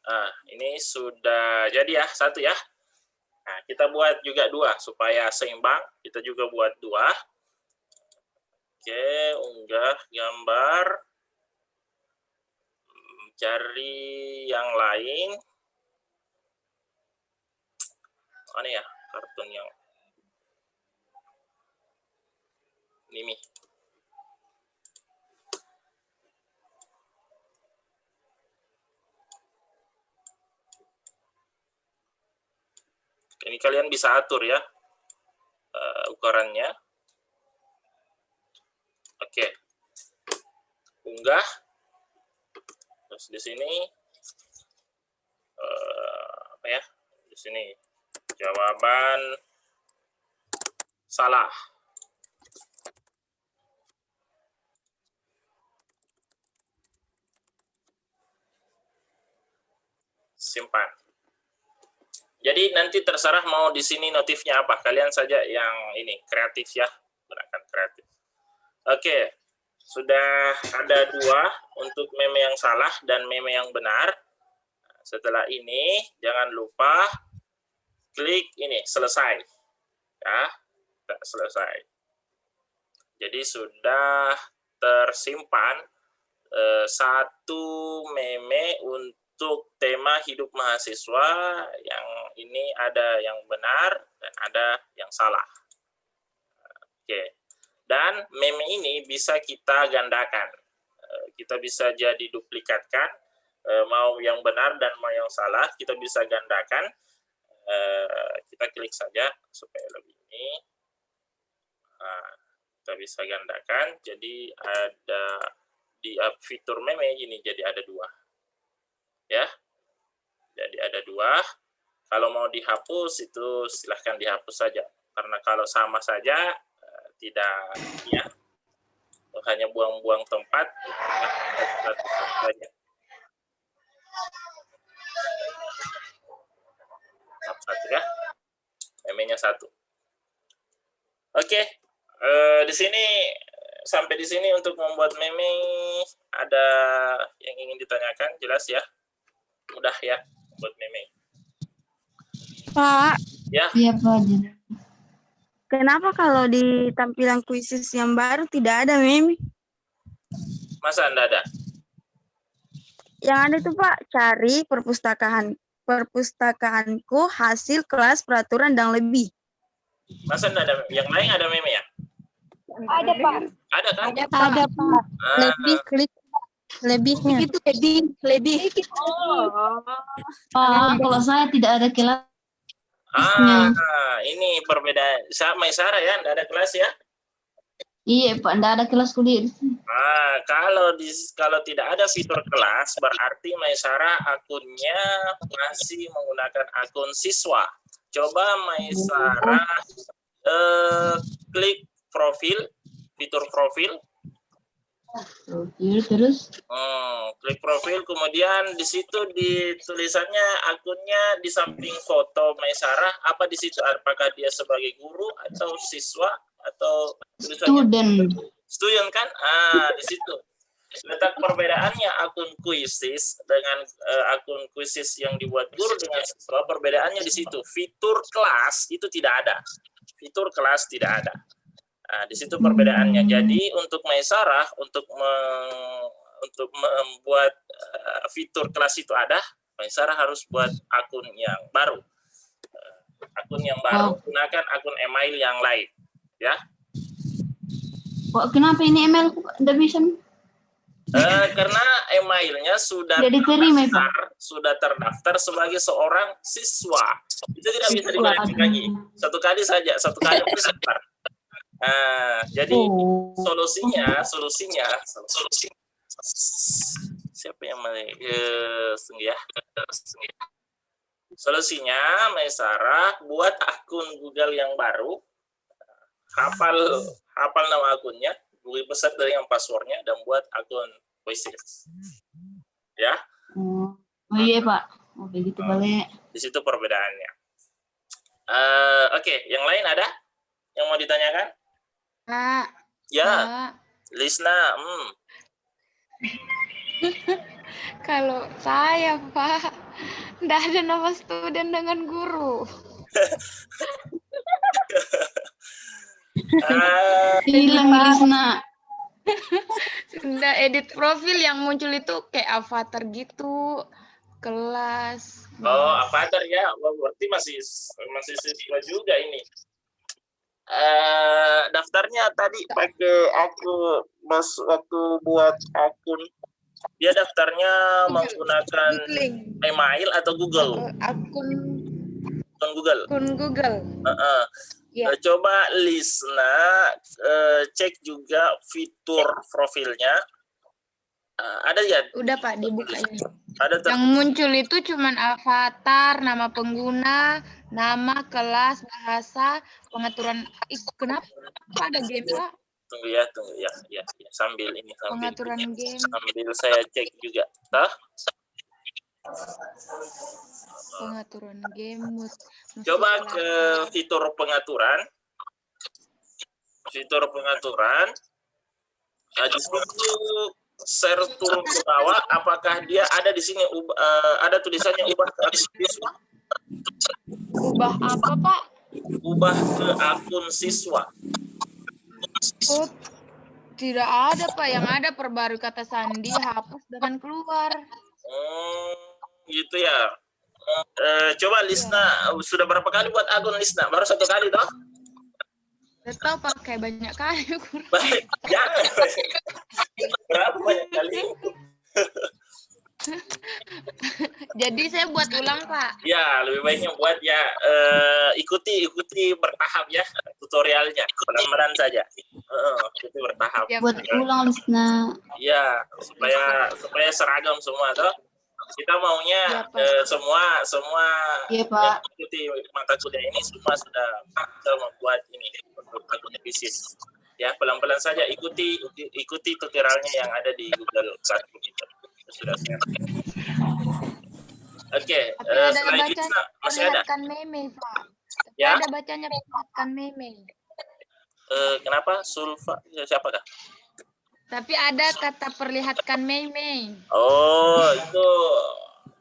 Nah, ini sudah jadi ya, 1 ya. Nah, kita buat juga 2 supaya seimbang. Kita juga buat 2. Oke, unggah gambar. Cari yang lain. Mana ya kartun yang Mimi. Ini kalian bisa atur ya ukurannya. Oke. Unggah. Terus di sini apa ya? Di sini jawaban salah. Simpan. Jadi nanti terserah mau di sini notifnya apa. Kalian saja yang ini kreatif ya, gunakan kreatif. Oke, sudah ada 2 untuk meme yang salah dan meme yang benar. Setelah ini jangan lupa klik ini selesai. Ya, selesai. Jadi sudah tersimpan 1 meme untuk tema hidup mahasiswa. Yang ini ada yang benar dan ada yang salah. Oke. Dan meme ini bisa kita gandakan. Kita bisa jadi duplikatkan. Mau yang benar dan mau yang salah, kita bisa gandakan. Kita klik saja supaya lebih ini. Kita bisa gandakan. Jadi ada di fitur meme ini jadi ada 2. Ya. Jadi ada 2. Kalau mau dihapus itu silahkan dihapus saja. Karena kalau sama saja tidak ya. Hanya buang-buang tempat saja. Satu ya. Meme-nya 1. Oke. Di sini sampai di sini untuk membuat meme ada yang ingin ditanyakan, jelas ya? Mudah ya buat meme. Pak, Ya. Iya, Pak. kenapa kalau di tampilan kuisis yang baru tidak ada meme? Masa Anda ada? Yang ada itu Pak, cari perpustakaanku hasil kelas peraturan dan lebih. Masa Anda ada? Yang lain ada meme ya? Ada Pak. Ada kan? Ada Pak. Lebih klik lebihnya. Itu lebih. Pak, kalau saya tidak ada kelas. Ini perbedaan sama Sarah ya, Anda ada kelas ya? Iya, Pak, tidak ada kelas kuliah. Kalau tidak ada fitur kelas, berarti Maisara akunnya masih menggunakan akun siswa. Coba Maisara klik profil, fitur profil. Terus? Klik profil, kemudian di situ di tulisannya akunnya di samping foto Maisara, apa di situ? Apakah dia sebagai guru atau siswa atau student kan? Di situ. Letak perbedaannya akun kuisis dengan akun kuisis yang dibuat guru dengan siswa, perbedaannya di situ. Fitur kelas itu tidak ada. Fitur kelas tidak ada. Di situ perbedaannya. Jadi untuk Maisarah untuk membuat fitur kelas itu ada, Maisarah harus buat akun yang baru. Gunakan akun email yang lain, ya. Kok kenapa ini email tidak bisa? Karena emailnya sudah terdaftar sebagai seorang siswa. Itu tidak bisa diganti lagi. Satu kali saja, satu kali terdaftar. Jadi solusinya siapa yang solusinya Maisarah buat akun Google yang baru, hafal nama akunnya, Google beserta dengan passwordnya, dan buat akun kuisis ya. Iya Pak, begitu boleh. Di situ perbedaannya. Oke, yang lain ada yang mau ditanyakan? Pak. Ya, Pak. Lisna. Kalau saya, Pak, tidak ada nama student dengan guru. Hilang Lisna. Sudah edit profil yang muncul itu kayak avatar gitu, kelas. Oh, avatar ya. Berarti masih siswa juga ini. daftarnya tadi pakai aku waktu buat akun. Dia daftarnya menggunakan email atau Google? Akun Google. Google. Ya. Coba Lisna cek juga fitur profilnya. Ada ya? Udah Pak, dibuka ini. Ada Yang muncul itu cuman avatar, nama pengguna, nama, kelas, bahasa, pengaturan. Kenapa ada game Pak? Tunggu ya. Sambil Pengaturan game. Sambil saya cek juga. Pengaturan game. Coba ke fitur pengaturan. Di situ share turun ke bawah. Apakah dia ada di sini? Ada tulisannya ubah ke akun siswa? Ubah apa Pak? Ubah ke akun siswa. Oh, tidak ada Pak. Yang ada perbarui kata sandi, hapus dengan keluar. Gitu ya. Coba Lisna, sudah berapa kali buat akun Lisna? Baru 1 kali toh? Saya tahu pakai banyak kali. Baik, jangan. Berapa banyak kali? Jadi saya buat ulang Pak. Ya, lebih baiknya buat ya ikuti bertahap ya tutorialnya, pelan-pelan saja. Ikuti bertahap. Ya, Buat ulang Lisna. Iya, supaya seragam semua toh. Kita maunya semua Iya, Pak. ikuti mata kuliah ini semua sudah membuat ini untuk akun bisnis. Ya, pelan-pelan saja ikuti tutorialnya yang ada di Google Classroom itu. Sudah siap. Oke, selanjutnya masih ada. Perlihatkan meme Pak. Ya. Ada bacanya perlihatkan meme. Kenapa? Sulfa siapakah? Tapi ada kata perlihatkan meme. Oh, itu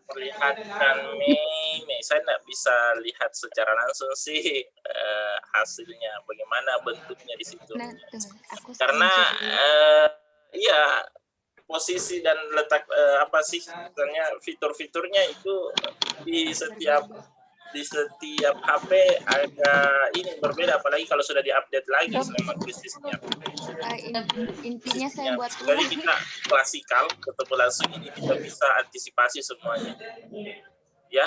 perlihatkan meme. Saya tidak bisa lihat secara langsung sih hasilnya, bagaimana bentuknya di situ. Nah, tuh, aku Karena iya, posisi dan letak misalnya fitur-fiturnya itu di setiap HP agak ini berbeda, apalagi kalau sudah diupdate lagi selama bisnisnya. Intinya saya buat Jadi kita klasikal ketemu langsung ini kita bisa antisipasi semuanya. Ya,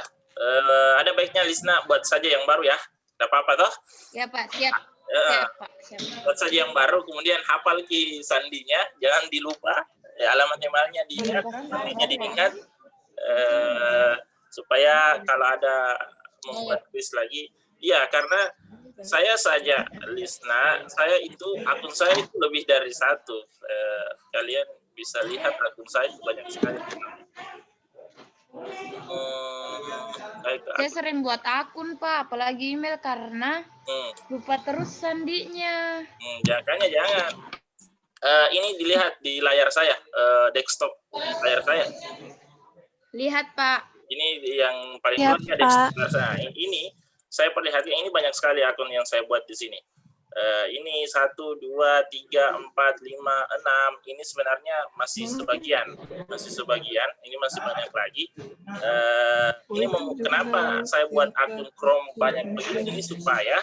ada baiknya Lisna buat saja yang baru ya. Tidak apa-apa toh? Ya Pak, siap. Siap, Pak. Siap. Buat saja yang baru, kemudian hafal sandinya, jangan dilupa. Alamat emailnya diingat, nantinya diingat, supaya kalau ada membuat quiz lagi, iya karena saya saja Lisna, akun saya itu lebih dari 1. Kalian bisa lihat akun saya itu banyak sekali. Saya sering buat akun Pak, apalagi email karena lupa terus sandinya. Jangan. Ini dilihat di layar saya, desktop layar saya. Lihat Pak. Ini yang paling Ya, luarnya desktop saya. Ini saya perlihatkan ini banyak sekali akun yang saya buat di sini. Ini 1, 2, 3, 4, 5, 6. Ini sebenarnya masih sebagian. Ini masih banyak lagi. Ini kenapa saya buat akun Chrome banyak begini supaya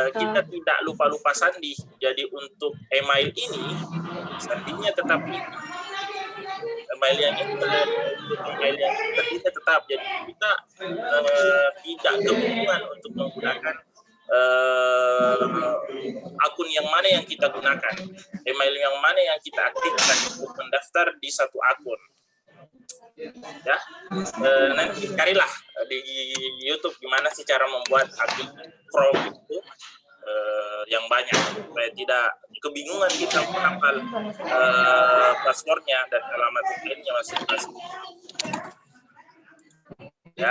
kita tidak lupa sandi. Jadi untuk email ini sandinya tetap email yang terdiri tetap. Jadi kita tidak kebingungan untuk menggunakan akun yang mana yang kita gunakan, email yang mana yang kita aktifkan untuk mendaftar di satu akun. Ya, nanti carilah di YouTube gimana sih cara membuat akun Chrome itu yang banyak supaya tidak kebingungan kita menghafal passwordnya dan alamat emailnya masing-masing. Ya,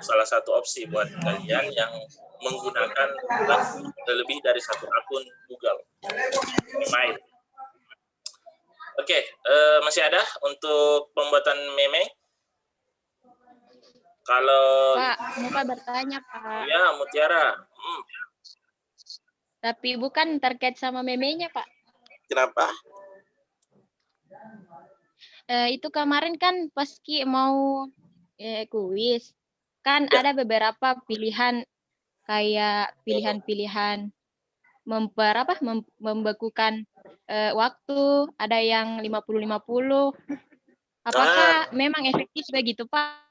salah satu opsi buat kalian yang menggunakan lebih dari 1 akun Google email. Oke, masih ada untuk pembuatan meme? Kalau Pak, mau bertanya Pak. ya Mutiara, Tapi bukan terkait sama memenya Pak. kenapa? Itu kemarin kan pas Ki mau kuis, kan Ya. ada beberapa pilihan kayak pilihan-pilihan membekukan waktu, ada yang 50-50. Apakah memang efektif begitu, Pak?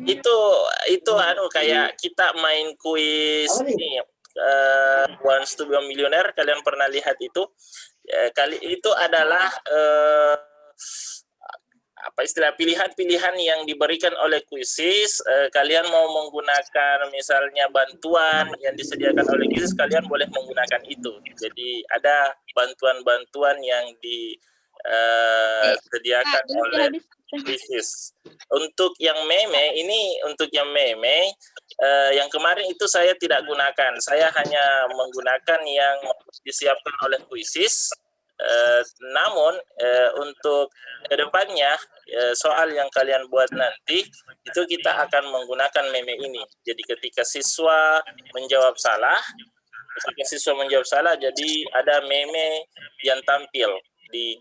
Itu kayak kita main kuis ini, Once to be a Millionaire. Kalian pernah lihat itu? Kali itu adalah apa istilah, pilihan-pilihan yang diberikan oleh kuisis. Kalian mau menggunakan misalnya bantuan yang disediakan oleh kuisis, kalian boleh menggunakan itu. Jadi ada bantuan-bantuan yang disediakan oleh kuisis. Untuk yang meme yang kemarin itu saya tidak gunakan. Saya hanya menggunakan yang disiapkan oleh kuisis. Namun untuk kedepannya soal yang kalian buat nanti itu kita akan menggunakan meme ini. Jadi ketika siswa menjawab salah, jadi ada meme yang tampil di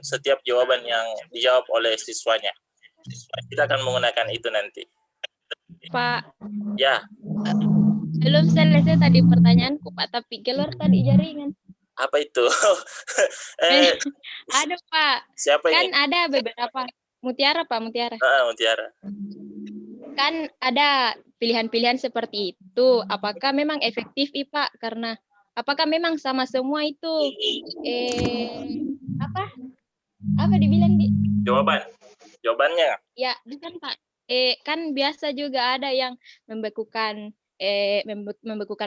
setiap jawaban yang dijawab oleh siswanya. Kita akan menggunakan itu nanti. Pak. Ya. Belum selesai tadi pertanyaanku, Pak, tapi keluar tadi jaringan. Apa itu? Ada, Pak. Siapa kan ini? Ada beberapa. Mutiara, Pak, Mutiara. Mutiara. Kan ada pilihan-pilihan seperti itu. Apakah memang efektif, Pak? Karena apakah memang sama semua itu? Apa dibilang di? Jawabannya? Ya, bukan, Pak. Kan biasa juga ada yang membekukan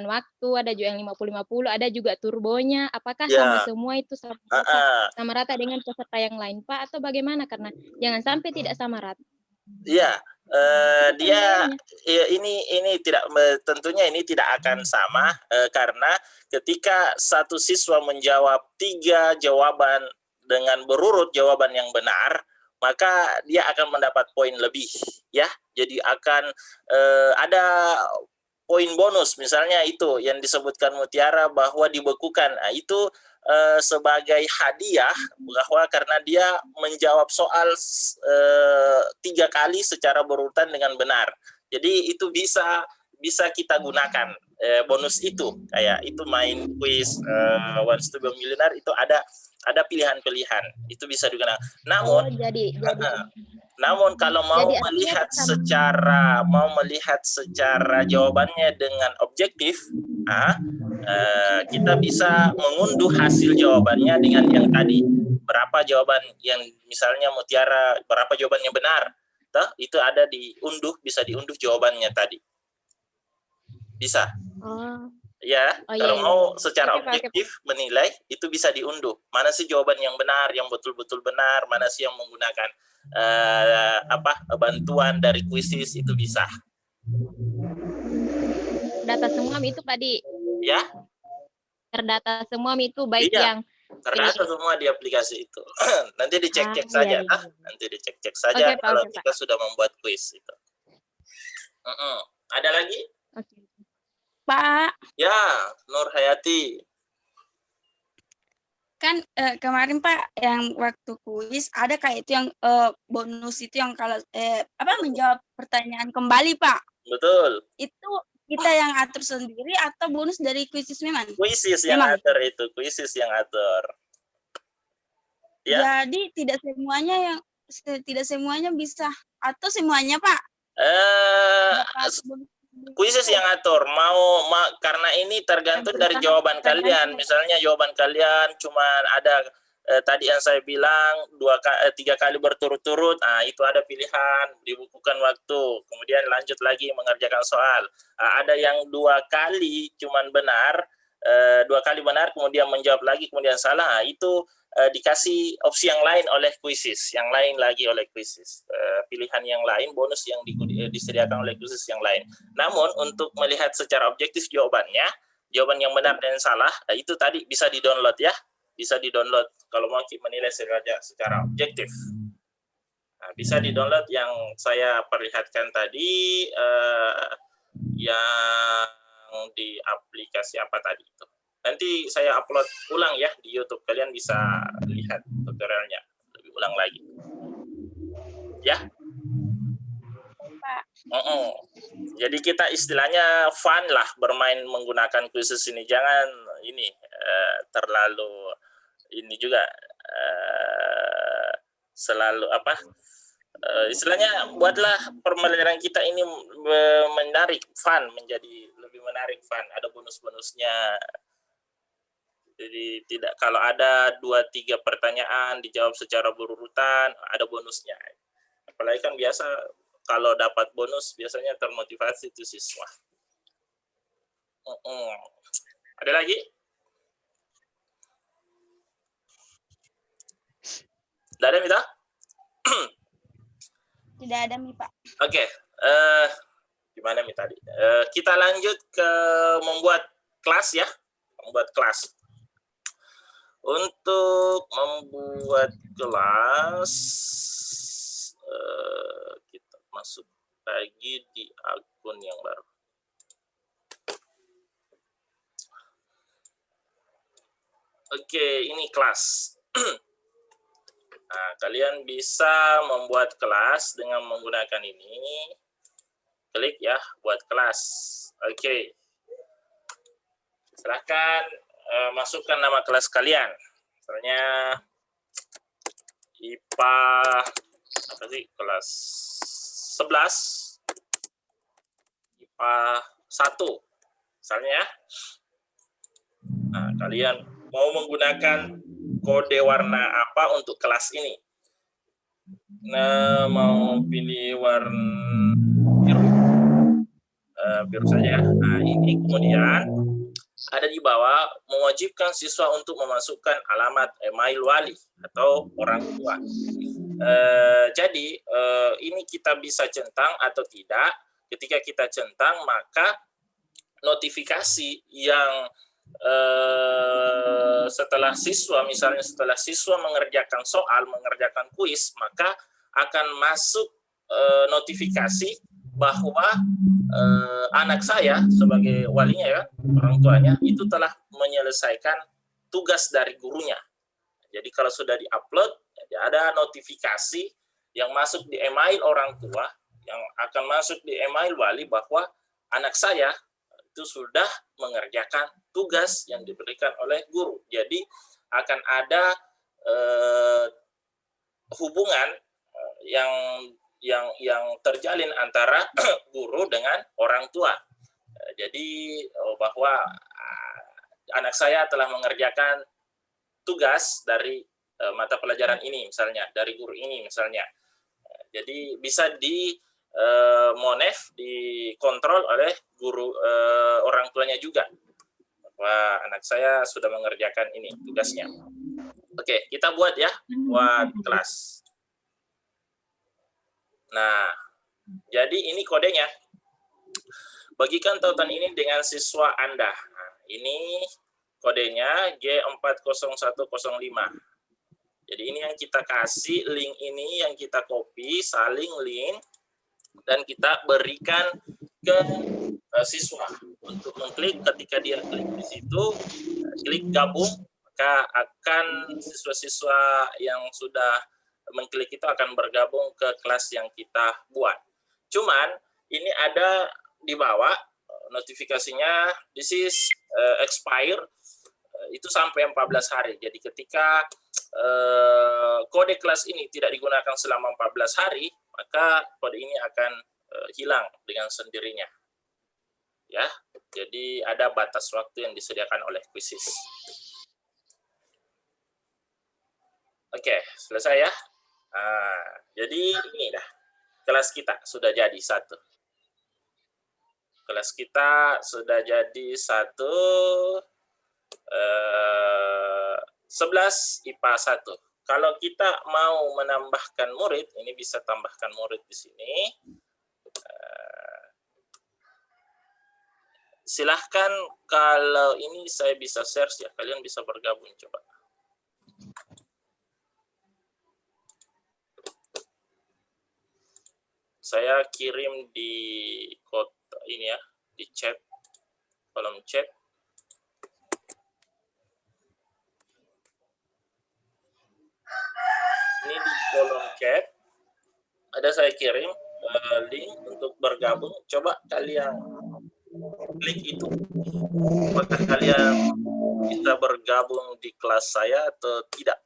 waktu, ada juga yang 50-50, ada juga turbonya. Apakah sama semua itu sama rata dengan peserta yang lain, Pak, atau bagaimana? Karena jangan sampai tidak sama rata. Iya, ini tidak, tentunya ini tidak akan sama karena ketika satu siswa menjawab 3 jawaban dengan berurut jawaban yang benar, maka dia akan mendapat poin lebih, ya. Jadi akan ada poin bonus, misalnya itu yang disebutkan Mutiara bahwa dibekukan. Nah, itu sebagai hadiah bahwa karena dia menjawab soal 3 kali secara berurutan dengan benar. Jadi itu bisa kita gunakan bonus itu. Kayak itu main quiz Once to be a Millionaire itu ada pilihan-pilihan. Itu bisa digunakan. Namun kalau mau melihat secara jawabannya dengan objektif, kita bisa mengunduh hasil jawabannya dengan yang tadi. Berapa jawaban yang misalnya Mutiara, berapa jawabannya benar. Itu ada bisa diunduh jawabannya tadi. Bisa. Kalau mau secara objektif menilai, itu bisa diunduh. Mana sih jawaban yang benar, yang betul-betul benar, mana sih yang menggunakan bantuan dari kuisis, itu bisa. Data semua itu tadi. Ya. Terdata semua itu baik yang terdata semua di aplikasi itu. Nanti dicek-cek saja, nanti dicek-cek saja kalau kita sudah membuat kuis itu. Ada lagi? Pak. Ya, Nur Hayati. Kan kemarin Pak yang waktu kuis ada kayak itu yang bonus itu yang kalau menjawab pertanyaan kembali, Pak. Betul. Itu kita yang atur sendiri atau bonus dari kuisis memang? Kuisis yang atur itu, kuisis yang atur. Ya. Jadi tidak semuanya bisa atau semuanya, Pak? Kuisis yang atur karena ini tergantung dari jawaban kalian. Misalnya jawaban kalian cuma ada tadi yang saya bilang 3 kali berturut-turut, itu ada pilihan dibukukan waktu, kemudian lanjut lagi mengerjakan soal. Ada yang 2 kali cuman benar, 2 kali benar kemudian menjawab lagi kemudian salah, itu dikasih opsi yang lain oleh kuisis, pilihan yang lain, bonus yang disediakan oleh kuisis yang lain. Namun untuk melihat secara objektif jawaban yang benar dan salah, itu tadi bisa di-download ya, bisa di-download kalau mau menilai secara objektif. Bisa di-download yang saya perlihatkan tadi, yang di aplikasi apa tadi itu. Nanti saya upload ulang ya di YouTube. Kalian bisa lihat tutorialnya lebih ulang lagi. Ya. Pak. Jadi kita istilahnya fun lah bermain menggunakan quizzes ini. Jangan ini terlalu ini juga selalu apa? Istilahnya buatlah pembelajaran kita ini menarik, fun, menjadi lebih menarik, fun. Ada bonus-bonusnya. Jadi tidak kalau ada 2-3 pertanyaan dijawab secara berurutan, ada bonusnya. Apalagi kan biasa kalau dapat bonus biasanya termotivasi itu siswa. Ada lagi? Tidak ada, Mita? Tidak ada, Mi, Pak. Oke. Gimana, Mi, tadi? Kita lanjut ke membuat kelas ya. Membuat kelas. Untuk membuat kelas, kita masuk lagi di akun yang baru. Oke, ini kelas. Nah, kalian bisa membuat kelas dengan menggunakan ini. Klik ya, buat kelas. Oke. Silahkan masukkan nama kelas kalian. Misalnya IPA apa sih? Kelas 11. IPA 1. Misalnya ya. Nah, kalian mau menggunakan kode warna apa untuk kelas ini? Nah, mau pilih warna biru. Biru saja. Nah, ini kemudian ada di bawah mewajibkan siswa untuk memasukkan alamat email wali atau orang tua. Jadi ini kita bisa centang atau tidak. Ketika kita centang maka notifikasi yang setelah siswa mengerjakan soal, mengerjakan kuis, maka akan masuk notifikasi bahwa anak saya sebagai walinya ya, orang tuanya itu telah menyelesaikan tugas dari gurunya. Jadi kalau sudah diupload, ada notifikasi yang masuk di email orang tua, yang akan masuk di email wali bahwa anak saya itu sudah mengerjakan tugas yang diberikan oleh guru. Jadi akan ada hubungan yang terjalin antara guru dengan orang tua. Jadi bahwa anak saya telah mengerjakan tugas dari mata pelajaran ini misalnya, dari guru ini misalnya. Jadi bisa di monef dikontrol oleh guru orang tuanya juga. Bahwa anak saya sudah mengerjakan ini tugasnya. Oke, kita buat ya, buat kelas. Nah, jadi ini kodenya. Bagikan tautan ini dengan siswa Anda. Nah, ini kodenya G40105. Jadi ini yang kita kasih, link ini yang kita copy, saling link, dan kita berikan ke siswa. Untuk mengklik, ketika dia klik di situ, klik gabung, maka akan siswa-siswa yang sudah mengklik itu akan bergabung ke kelas yang kita buat. Cuman ini ada di bawah notifikasinya, this is expire, itu sampai 14 hari. Jadi ketika kode kelas ini tidak digunakan selama 14 hari, maka kode ini akan hilang dengan sendirinya. Ya, jadi ada batas waktu yang disediakan oleh Quizizz. Oke, selesai ya. Nah, jadi ini dah kelas kita sudah jadi satu. Kelas kita sudah jadi 11 IPA 1. Kalau kita mau menambahkan murid, ini bisa tambahkan murid di sini. Silahkan, kalau ini saya bisa share ya, kalian bisa bergabung coba. Saya kirim di kota ini ya, di chat, kolom chat. Ini di kolom chat ada saya kirim link untuk bergabung. Coba kalian klik itu. Apakah kalian bisa bergabung di kelas saya atau tidak?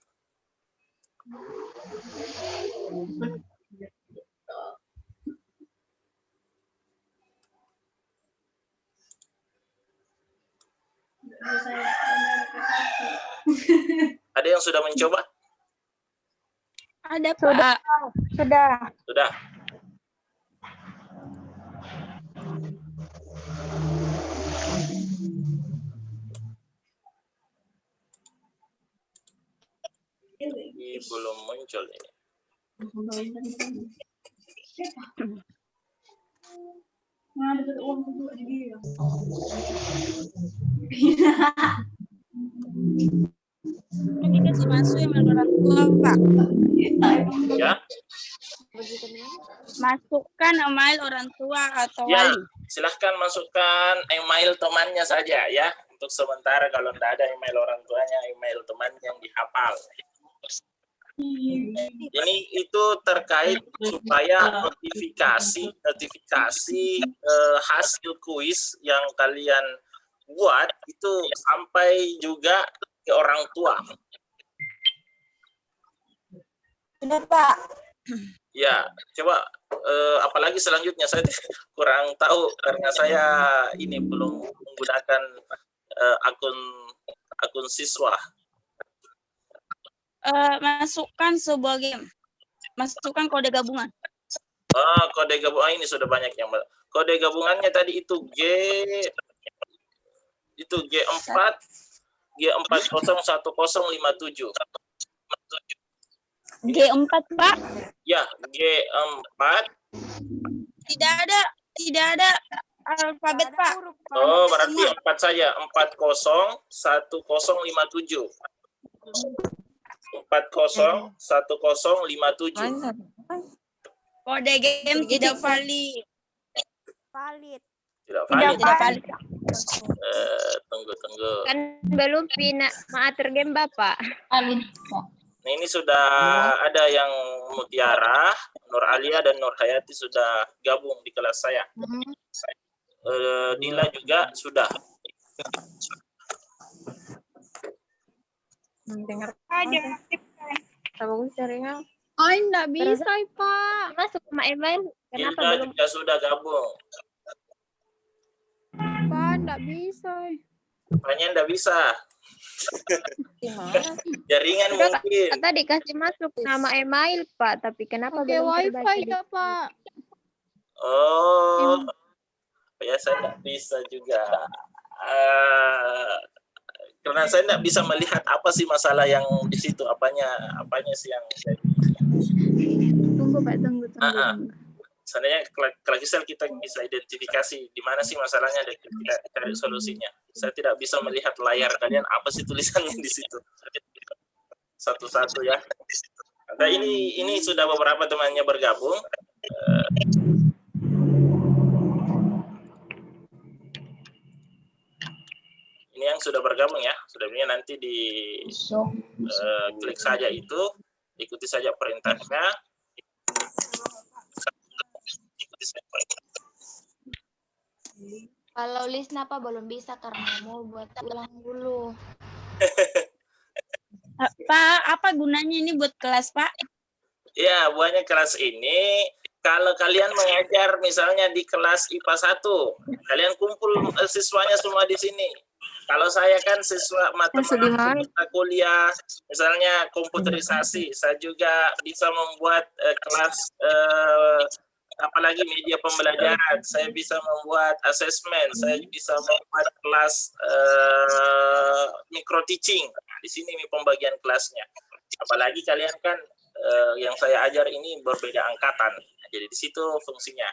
Ada yang sudah mencoba? Ada, Pak. Sudah. Sudah. Ini belum muncul ini. Ini kasih masuk email orang tua, Pak. Ya. Masukkan email orang tua atau Ya, wali. silahkan masukkan email temannya saja ya. Untuk sementara kalau tidak ada email orang tuanya, email teman yang dihafal. Ini itu terkait supaya notifikasi hasil kuis yang kalian buat itu sampai juga ke orang tua. Sudah, Pak. Ya, coba apalagi selanjutnya saya kurang tahu karena saya ini belum menggunakan akun siswa. Masukkan sebuah game. Masukkan kode gabungan. Kode gabungan ini sudah banyak yang kode gabungannya tadi itu G4 G401057. G4, Pak. Ya, G4. Tidak ada alfabet, Pak. Oh, berarti 4 saja. 401057. 401057. Kode game tidak valid. Tidak valid. Tidak valid. Tunggu. Kan belum mengatur game Bapak. Nah, ini sudah ada yang Mutiara, Nur Alia dan Nur Hayati sudah gabung di kelas saya. Dila juga sudah. Dengar Aja. bagus jaringan. Enggak bisa, Pak. Masuk sama email. Kenapa Dila belum? juga sudah gabung. Pak, enggak bisa. Apanya enggak bisa? Gimana? Jaringan Sudah, mungkin. tadi kasih masuk nama email, Pak. Tapi kenapa Pakai belum wifi terbaca di- ya, Pak. Oh, ya saya enggak bisa juga. Karena saya enggak bisa melihat apa sih masalah yang di situ, apanya sih yang Tunggu, Pak. Tunggu. seandainya Klagisel kita bisa identifikasi di mana sih masalahnya dan kita cari solusinya. Saya tidak bisa melihat layar kalian apa sih tulisannya di situ. Satu-satu ya. Nah, ini sudah beberapa temannya bergabung. Ini yang sudah bergabung ya. Sudah nanti di klik saja itu, ikuti saja perintahnya. Kalau list apa belum bisa karena mau buat ulang dulu. Pak, apa gunanya ini buat kelas, Pak? Ya, buahnya kelas ini, kalau kalian mengajar misalnya di kelas IPA 1, kalian kumpul siswanya semua di sini. Kalau saya kan siswa matematika kuliah, misalnya komputerisasi, saya juga bisa membuat kelas, apalagi media pembelajaran, saya bisa membuat asesmen, saya bisa membuat kelas micro teaching. Di sini pembagian kelasnya. Apalagi kalian kan yang saya ajar ini berbeda angkatan, jadi di situ fungsinya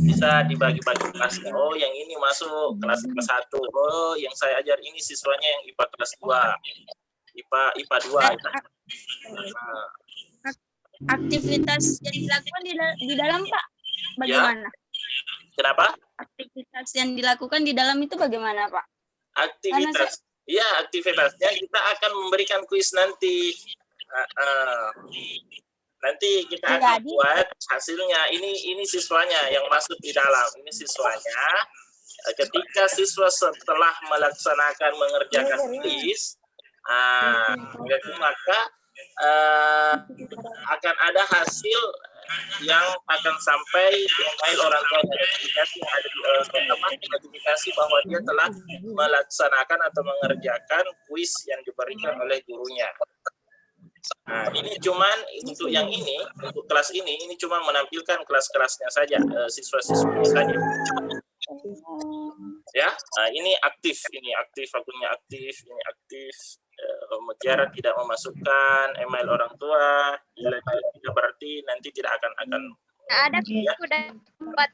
bisa dibagi-bagi kelasnya. Oh, yang ini masuk kelas IPA 1. Oh, yang saya ajar ini siswanya yang IPA kelas 2, IPA 2. Nah, Aktivitas yang dilakukan di dalam, Pak, bagaimana? kenapa? Aktivitas yang dilakukan di dalam itu bagaimana, Pak? Aktivitas. Ya, aktivitasnya kita akan memberikan kuis nanti. Nanti kita akan buat hasilnya. Ini siswanya yang masuk di dalam. Ini siswanya. Ketika siswa setelah melaksanakan mengerjakan kuis, maka akan ada hasil yang akan sampai di email orang tua notifikasi yang ada di notifikasi bahwa dia telah melaksanakan atau mengerjakan kuis yang diberikan oleh gurunya. Nah, ini cuman untuk yang ini, untuk kelas ini cuma menampilkan kelas-kelasnya saja, siswa-siswanya saja. Ya, nah, ini aktif, akunnya aktif, ini aktif. Mutiara tidak memasukkan email orang tua, tidak berarti nanti tidak akan ada ya. Udah buat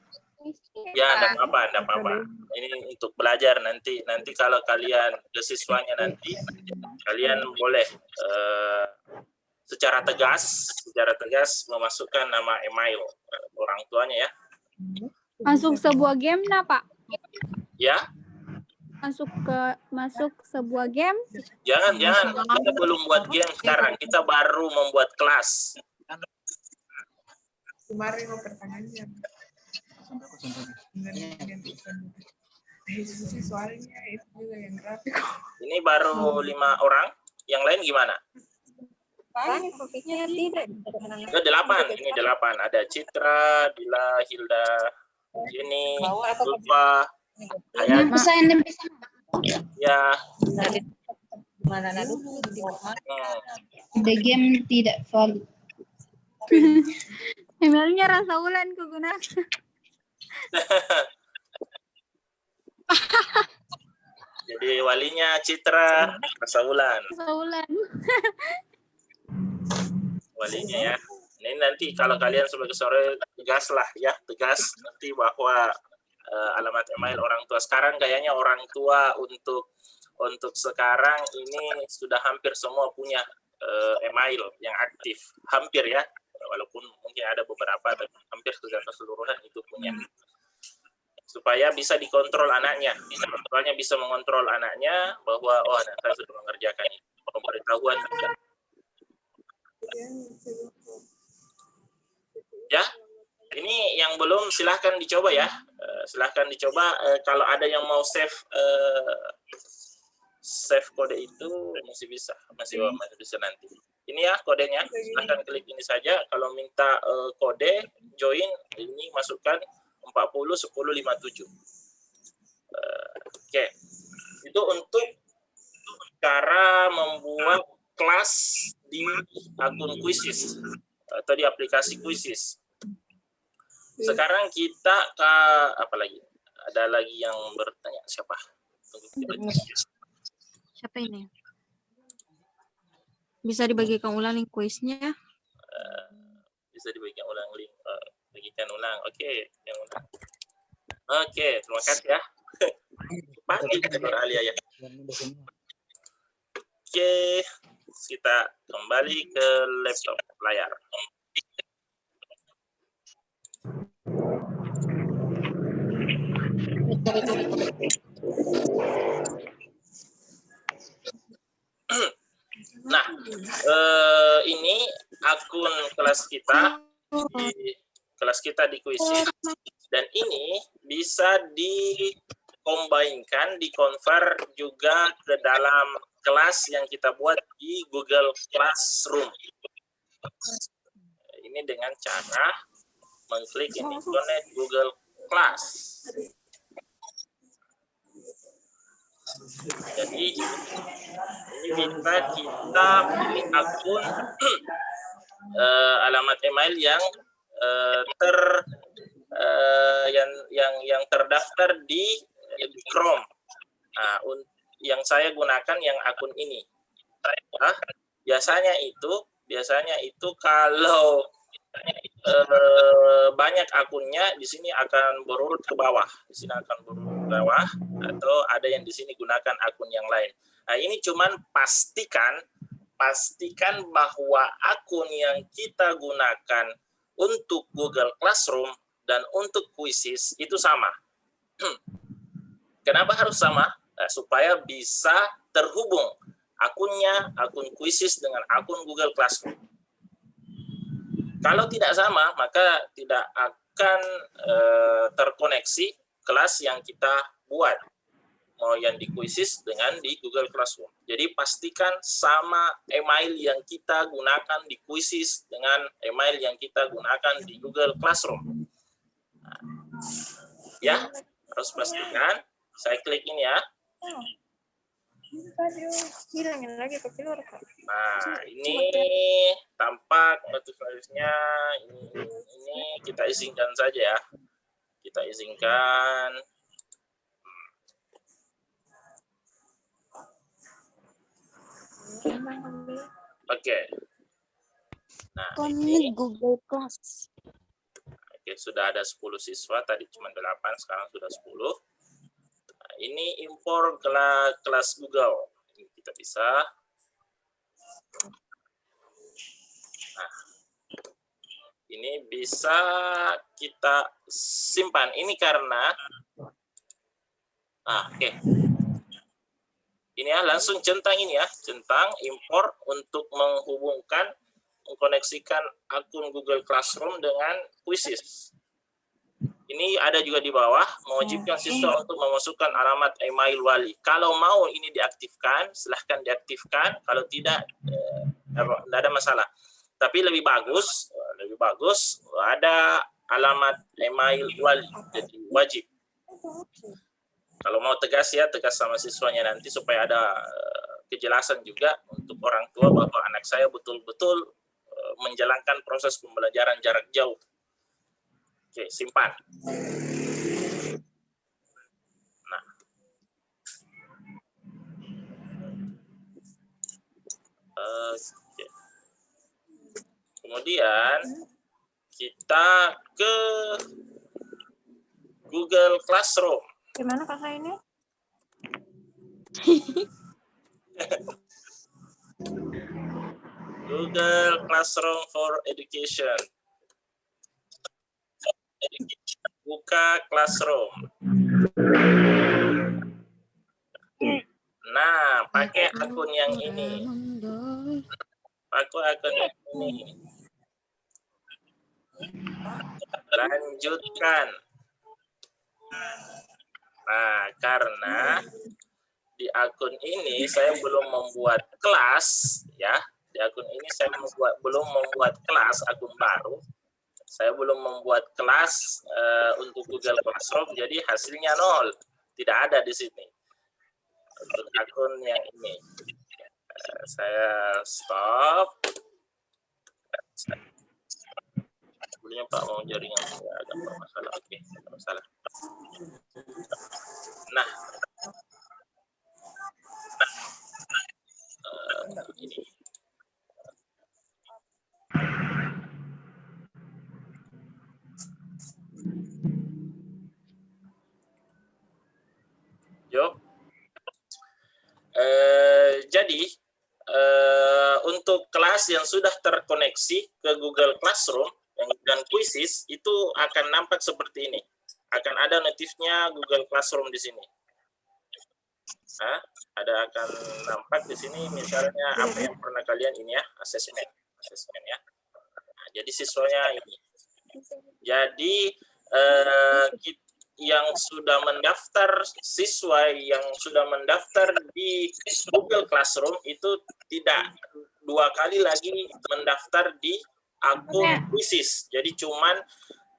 Ya, enggak apa-apa. Ini untuk belajar nanti kalau kalian ke siswanya nanti kalian boleh secara tegas memasukkan nama email orang tuanya ya. Masuk sebuah game nah, Pak? Ya. Masuk sebuah game? Jangan. Kita belum buat game sekarang. Kita baru membuat kelas. Kemarin mau pertanyaannya. Ini baru 5 orang. Yang lain gimana? Ke 8. Ini 8. Ada Citra, Dila, Hilda, Jenny, Zulfa, Hayat. Ya. The game tidak valid. Emailnya Rasa Ulan kugunakan. Jadi walinya Citra, Rasa Ulan. Walinya ya. Ini nanti kalau kalian sebagai sore tegas nanti bahwa alamat email orang tua. Sekarang kayaknya orang tua untuk sekarang ini sudah hampir semua punya email yang aktif, hampir ya, walaupun mungkin ada beberapa, tapi hampir keseluruhan itu punya, supaya bisa dikontrol anaknya, orang tuanya bisa mengontrol anaknya bahwa anak saya sudah mengerjakan ini, pemberitahuan juga. Ya, ini yang belum silahkan dicoba ya. Silahkan dicoba. Kalau ada yang mau save kode itu masih bisa nanti. Ini ya kodenya. Silahkan klik ini saja. Kalau minta kode join, ini masukkan 40 10 57. Oke. Itu untuk cara membuat kelas di akun Quizizz atau di aplikasi Quizizz. Sekarang kita ke apa lagi? Ada lagi yang bertanya, siapa? Siapa ini? Bisa dibagikan ulang link kuisnya? Bisa dibagikan ulang link. Bagikan ulang. Oke, yang ulang. Oke, terima kasih ya. Pagi Dr. Alia ya. Oke, kita kembali ke laptop layar. Nah, ini akun kelas kita di Quizizz, dan ini bisa dikombinkan, dikonvert juga ke dalam kelas yang kita buat di Google Classroom. Ini dengan cara mengklik ini connect Google Class. Jadi ini bisa kita pilih akun alamat email yang terdaftar di Chrome. Nah, yang saya gunakan yang akun ini. Biasanya itu kalau banyak akunnya di sini akan berurut ke bawah. Di sini akan berurut ke bawah, atau ada yang di sini gunakan akun yang lain. Nah, ini cuman pastikan bahwa akun yang kita gunakan untuk Google Classroom dan untuk Quizizz itu sama. Kenapa harus sama? Nah, supaya bisa terhubung akun Quizizz dengan akun Google Classroom. Kalau tidak sama, maka tidak akan terkoneksi kelas yang kita buat, mau yang di Quizzes dengan di Google Classroom. Jadi pastikan sama email yang kita gunakan di Quizzes dengan email yang kita gunakan di Google Classroom. Nah, ya, harus pastikan. Saya klik ini ya. Nah, ini tampak notifikasinya. Ini kita izinkan saja ya. Kita izinkan. Oke. Nah, ini Google Class. Oke, sudah ada 10 siswa, tadi cuma 8, sekarang sudah 10. Nah, ini impor kelas Google. Ini kita bisa. Nah, ini bisa kita simpan. Ini karena, oke. Ini ya, langsung centang ini ya, centang impor untuk menghubungkan, mengkoneksikan akun Google Classroom dengan Quizzes. Ini ada juga di bawah, mewajibkan siswa untuk memasukkan alamat email wali. Kalau mau ini diaktifkan, silahkan diaktifkan. Kalau tidak, tidak ada masalah. Tapi lebih bagus ada alamat email wali, jadi wajib. Kalau mau tegas ya, tegas sama siswanya nanti supaya ada kejelasan juga untuk orang tua bahwa anak saya betul-betul menjalankan proses pembelajaran jarak jauh. Oke, simpan. Nah. Oke. Kemudian kita ke Google Classroom. Gimana kakak ini? Google Classroom for Education. Buka Classroom. Nah, pakai akun yang ini. Pakai akun yang ini. Lanjutkan. Nah, karena di akun ini saya belum membuat kelas, ya. Di akun ini saya belum membuat kelas, akun baru. Saya belum membuat kelas untuk Google Classroom, jadi hasilnya 0. Tidak ada di sini. Untuk akun yang ini. Saya stop. Sebelumnya Pak mau jaringan saya agak bermasalah. Oke, tidak masalah. Nah, ini. Jadi untuk kelas yang sudah terkoneksi ke Google Classroom dan Quizzes itu akan nampak seperti ini. Akan ada notifnya Google Classroom di sini. Nah, akan nampak di sini misalnya apa yang pernah kalian ini ya, asesmen ya. Nah, jadi siswanya ini. Jadi yang sudah mendaftar, siswa yang sudah mendaftar di Google Classroom itu tidak 2 kali lagi mendaftar di akun Quizzes. Jadi cuman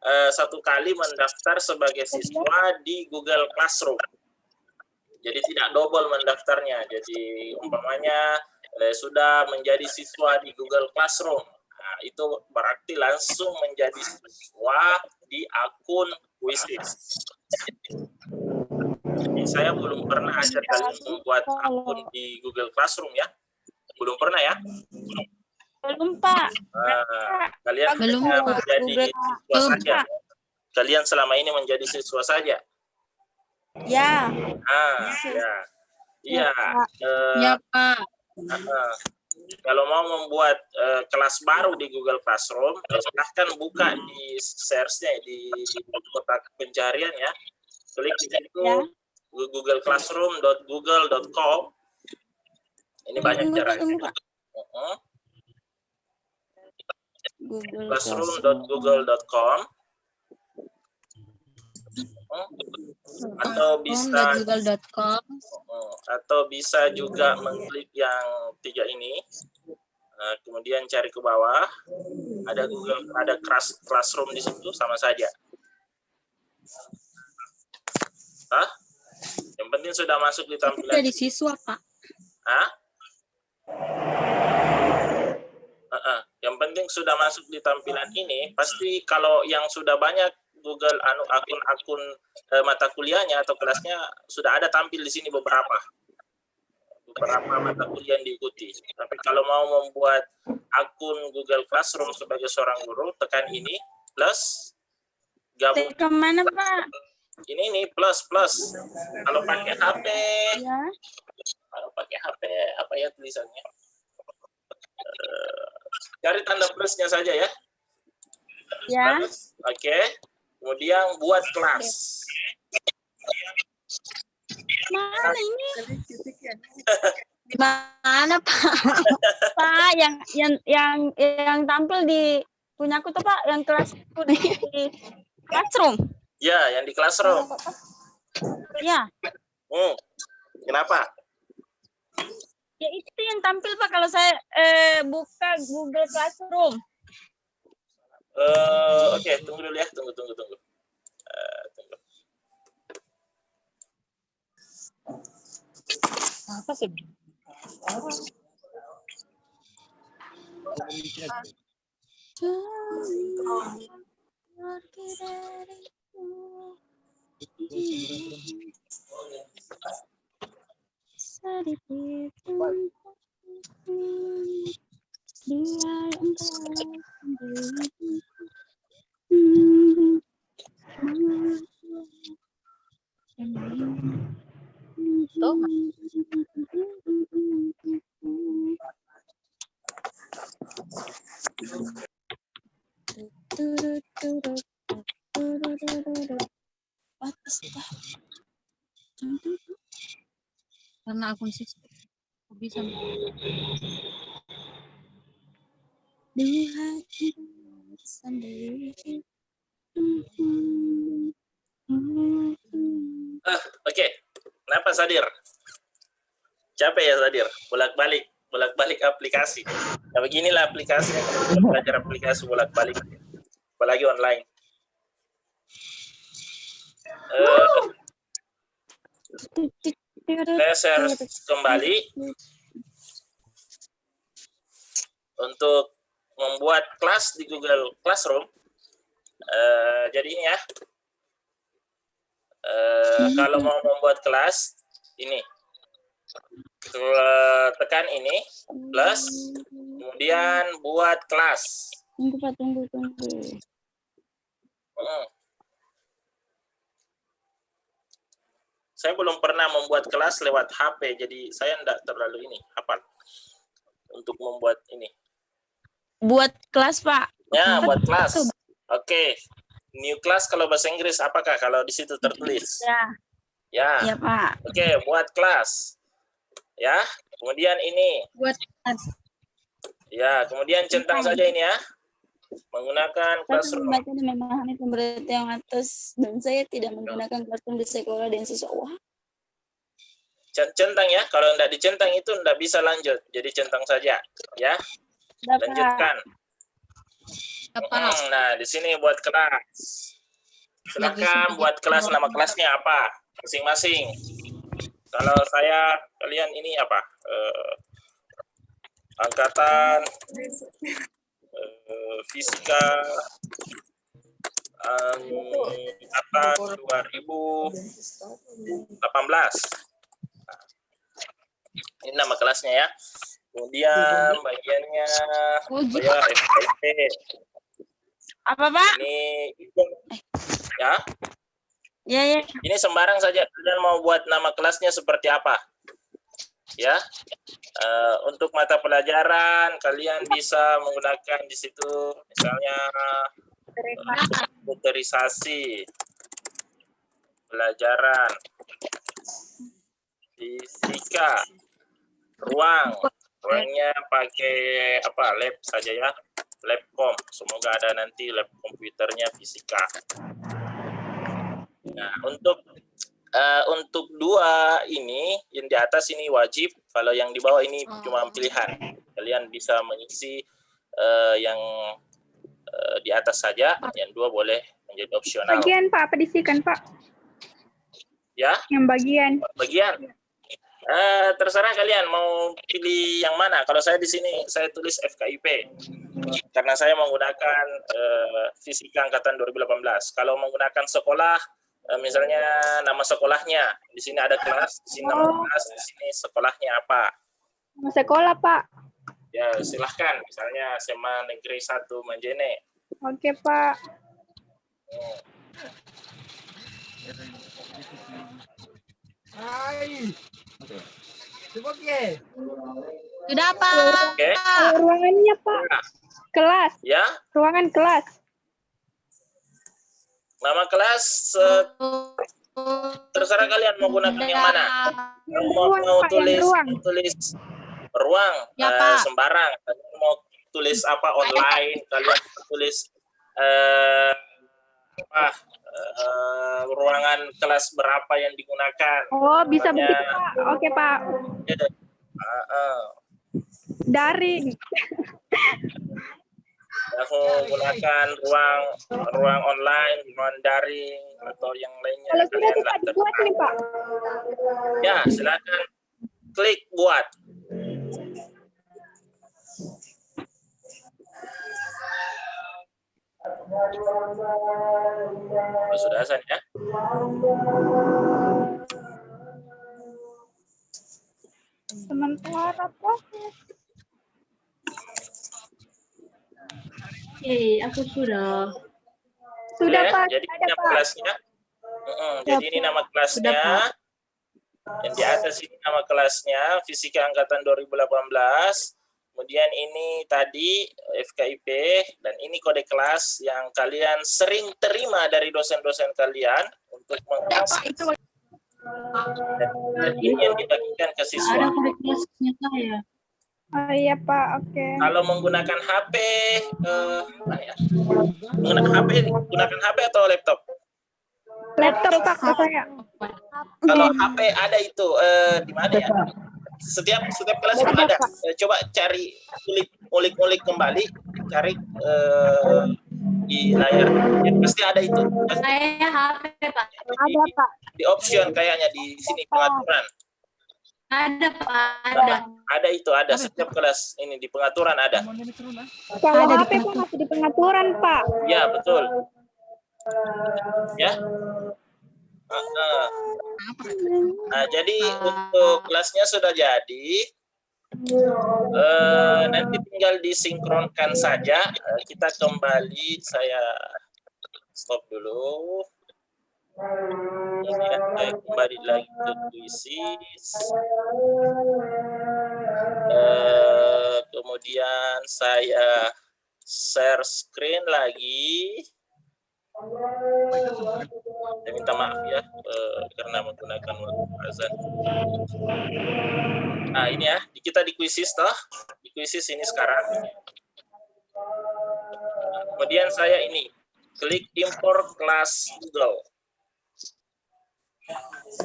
1 kali mendaftar sebagai siswa di Google Classroom. Jadi tidak double mendaftarnya. Jadi umpamanya sudah menjadi siswa di Google Classroom. Nah, itu berarti langsung menjadi siswa di akun Quizzes. Jadi saya belum pernah ajar kalian membuat akun di Google Classroom ya. Belum pernah ya? Belum, Pak. Kalian Belum, hanya Pak. menjadi siswa saja. Kalian selama ini menjadi siswa saja. Ya. Ya. Iya. Ya, Pak. Kalau mau membuat kelas baru di Google Classroom, silahkan buka di search-nya di kotak pencarian ya. Klik di situ googleclassroom.google.com. Ini banyak caranya. classroom.google.com atau bisa juga mengklik yang 3 ini. Kemudian cari ke bawah, ada Classroom di situ, sama saja. Yang penting sudah masuk di tampilan. Jadi siswa, Pak. Yang penting sudah masuk di tampilan ini. Pasti kalau yang sudah banyak Google akun mata kuliahnya atau kelasnya sudah ada tampil di sini beberapa mata kuliah yang diikuti. Tapi kalau mau membuat akun Google Classroom sebagai seorang guru, tekan ini plus, gabung. Kemana Pak? Ini plus. Kalau pakai HP, Ya. apa ya tulisannya? Cari tanda plusnya saja ya. Ya. Oke. Kemudian buat kelas. Mana ini? Mana Pak? Pak, yang tampil di punyaku tuh Pak, yang kelasku di Classroom. Ya, yang di Classroom. Ya. Kenapa? Ya itu yang tampil Pak kalau saya buka Google Classroom. Oke, tunggu dulu ya, tunggu. Tunggu. Apa sih? Karena akun sistem bisa. Oke. Kenapa Sadir? Capek ya Sadir? Bolak-balik aplikasi. Nah, beginilah aplikasi yang kita belajar aplikasi bolak-balik. Apalagi online. Saya share kembali untuk membuat kelas di Google Classroom. Jadi ini ya, kalau mau membuat kelas ini, tekan ini plus, kemudian buat kelas. Tunggu Pak, tunggu. Saya belum pernah membuat kelas lewat HP, jadi saya enggak terlalu hafal untuk membuat ini. Buat kelas Pak. Ya, buat kelas. Oke. New class kalau bahasa Inggris apakah kalau di situ tertulis? Ya. Ya Pak. Oke, buat kelas. Ya. Kemudian ini. Buat kelas. Ya, kemudian centang saja ini ya. Menggunakan Classroom. Saya membaca dan memahami pemberitahuan atas dan saya tidak menggunakan Classroom di sekolah dan siswa. Centang ya. Kalau tidak dicentang itu tidak bisa lanjut. Jadi centang saja. Ya. Lanjutkan. Nah, di sini buat kelas. Silakan buat kelas, nama kelasnya apa? Masing-masing. Kalau saya, kalian ini apa? Angkatan Fisika angkatan 2018. Ini nama kelasnya ya. Kemudian bagiannya FIP. Apa Pak? Ini ya. Ya. Ini sembarang saja. Kalian mau buat nama kelasnya seperti apa? Ya. Untuk mata pelajaran kalian bisa menggunakan di situ misalnya komputerisasi pelajaran fisika ruangnya pakai apa lab saja ya, Labcom. Semoga ada nanti lab komputernya fisika. Nah, untuk dua ini yang di atas ini wajib, kalau yang di bawah ini cuma pilihan. Kalian bisa mengisi yang di atas saja, yang dua boleh menjadi opsional. Bagian Pak, apa diisikan Pak? Ya? Yang bagian. Terserah kalian mau pilih yang mana. Kalau saya di sini saya tulis FKIP karena saya menggunakan fisika angkatan 2018. Kalau menggunakan sekolah, misalnya nama sekolahnya, di sini ada kelas, di sini nama kelas, di sini sekolahnya apa. Nama sekolah Pak. Ya silahkan, misalnya SMA Negeri 1 Manjene. Oke Pak. Sudah, Pak. Oke. Ruangannya Pak. Kelas. Ya, Ruangan kelas. nama kelas terserah kalian mau gunakan yang mana. Mau tulis ruang, Ya, Pak. sembarang. Kalian mau tulis apa online, kalian tulis ruangan kelas berapa yang digunakan. Oh, bisa Misalnya, begitu Pak. Oke Pak. Daring. Aku gunakan ruang online, ruang daring atau yang lainnya. Kalau sudah Kalian bisa dibuat nih Pak. ya, silakan klik buat. Sudah Hasan ya? Sementara Pak. Aku sudah. Sudah Ya, Pak. jadi Ada ini nama Pak. kelasnya. Jadi ini nama kelasnya. Yang di atas ini nama kelasnya, Fisika Angkatan 2018. Kemudian ini tadi FKIP, dan ini kode kelas yang kalian sering terima dari dosen-dosen kalian untuk mengakses. Dan ini yang dibagikan ke siswa. Ada kode kelasnya saya. Oh iya Pak, oke. Kalau menggunakan HP, mana ya? Gunakan HP atau laptop? Laptop Pak, saya. Kalau HP ada itu di mana ya? Setiap kelas itu ada. Coba cari, ulik kembali, cari di layar. Ya, pasti ada itu. Saya HP, Pak. Ada Pak. Di option kayaknya di sini pengaturan. Ada, Pak. Ada. Ada itu, ada setiap kelas ini di pengaturan ada. Kalau HP Pak masih di pengaturan Pak. Ya, betul. Ya. Nah, jadi untuk kelasnya sudah jadi. Nanti tinggal disinkronkan saja. Kita kembali, saya stop dulu. Kemudian saya kembali lagi ke kuisis. Kemudian saya share screen lagi. Saya minta maaf ya karena menggunakan waktu azan. Nah ini ya, kita di kuisis toh, di kuisis ini sekarang. Kemudian saya ini klik import kelas Google.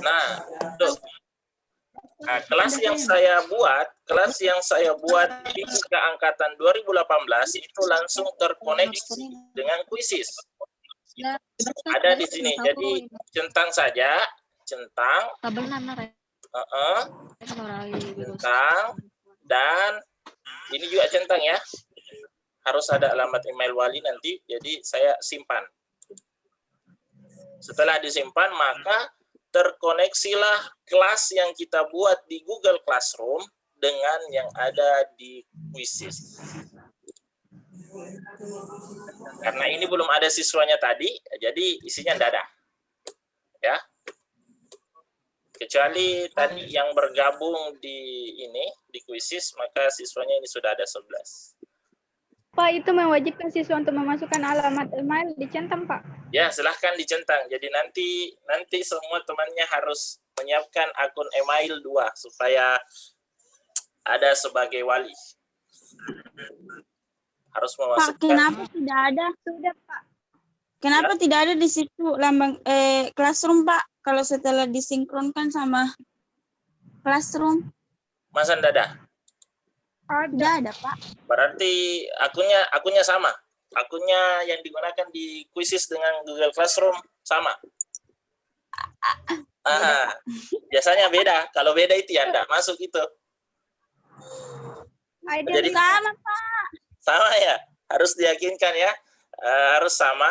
Nah, tuh. Nah, kelas yang saya buat di Fisika Angkatan 2018 itu langsung terkoneksi dengan kuisis. Ada di sini, jadi centang saja, centang, centang, dan ini juga centang ya. Harus ada alamat email wali nanti, jadi saya simpan. Setelah disimpan, maka terkoneksilah kelas yang kita buat di Google Classroom dengan yang ada di kuisis. Karena ini belum ada siswanya tadi, jadi isinya tidak ada. Ya. Kecuali tadi yang bergabung di kuisis, maka siswanya ini sudah ada 11. Pak, itu mewajibkan siswa untuk memasukkan alamat email dicentang, Pak. Ya, silahkan dicentang. Jadi nanti semua temannya harus menyiapkan akun email 2 supaya ada sebagai wali. harus Pak, memasukkan. kenapa tidak ada? Sudah, Pak. Kenapa tidak ada di situ lambang classroom, Pak? Kalau setelah disinkronkan sama classroom, Masa ndak ada? tidak ada, Pak. Berarti akunnya sama. Akunnya yang digunakan di Quizzes dengan Google Classroom sama. Biasanya beda. Kalau beda itu ya enggak masuk itu. Jadi Sama, Pak. sama ya. Harus diyakinkan ya. Harus sama.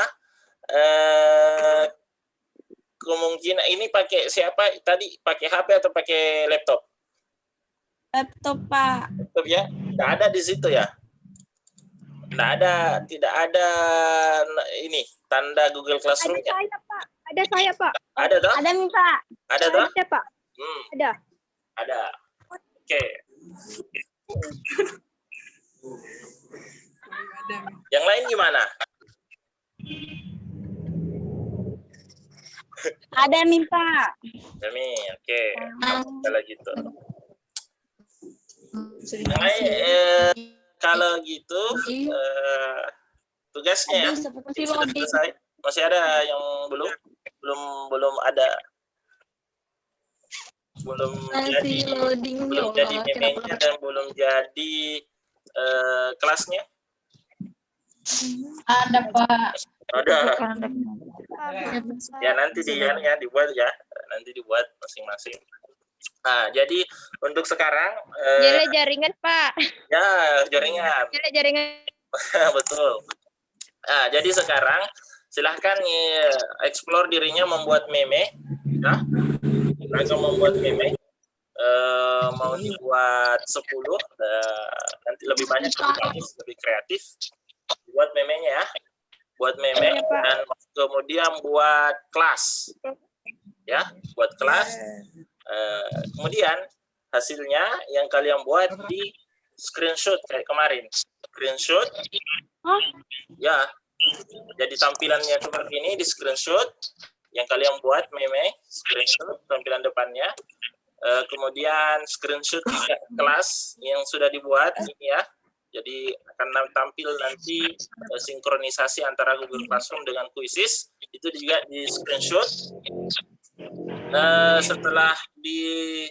Kemungkinan ini pakai siapa tadi? Pakai HP atau pakai laptop? Laptop, Pak. Laptop ya. Enggak ada di situ ya. Tidak ada ini tanda Google Classroom-nya. Ada saya, Pak. Ada saya, Pak. Ada toh? Ada nih, Pak. Ada toh? Ada, Pak. Ada. Ada. Oke. Yang lain gimana? Ada nih, Pak. Demi, oke. Kalau gitu. Yang lain, kalau gitu tugasnya ya sudah selesai. Masih ada yang belum ada, belum jadi meme-nya dan belum jadi kelasnya. Ada, Pak. Ada. Ya nanti dibuat ya. Nanti dibuat masing-masing. Nah, jadi untuk sekarang Jele jaringan, Pak. ya jaringan. Jele jaringan. Betul. Nah, jadi sekarang silahkan explore dirinya membuat meme, ya. Langsung membuat meme. Mau dibuat 10, nanti lebih banyak, lebih bagus, lebih kreatif. Buat memenya ya. Buat meme dan kemudian buat kelas. Ya, buat kelas. Kemudian hasilnya yang kalian buat di screenshot kayak kemarin. Screenshot. Ya. Jadi tampilannya seperti ini di screenshot yang kalian buat meme, screenshot tampilan depannya. Kemudian screenshot juga kelas yang sudah dibuat ini ya. Jadi akan tampil nanti sinkronisasi antara Google Classroom dengan Quizzes, itu juga di screenshot. Setelah di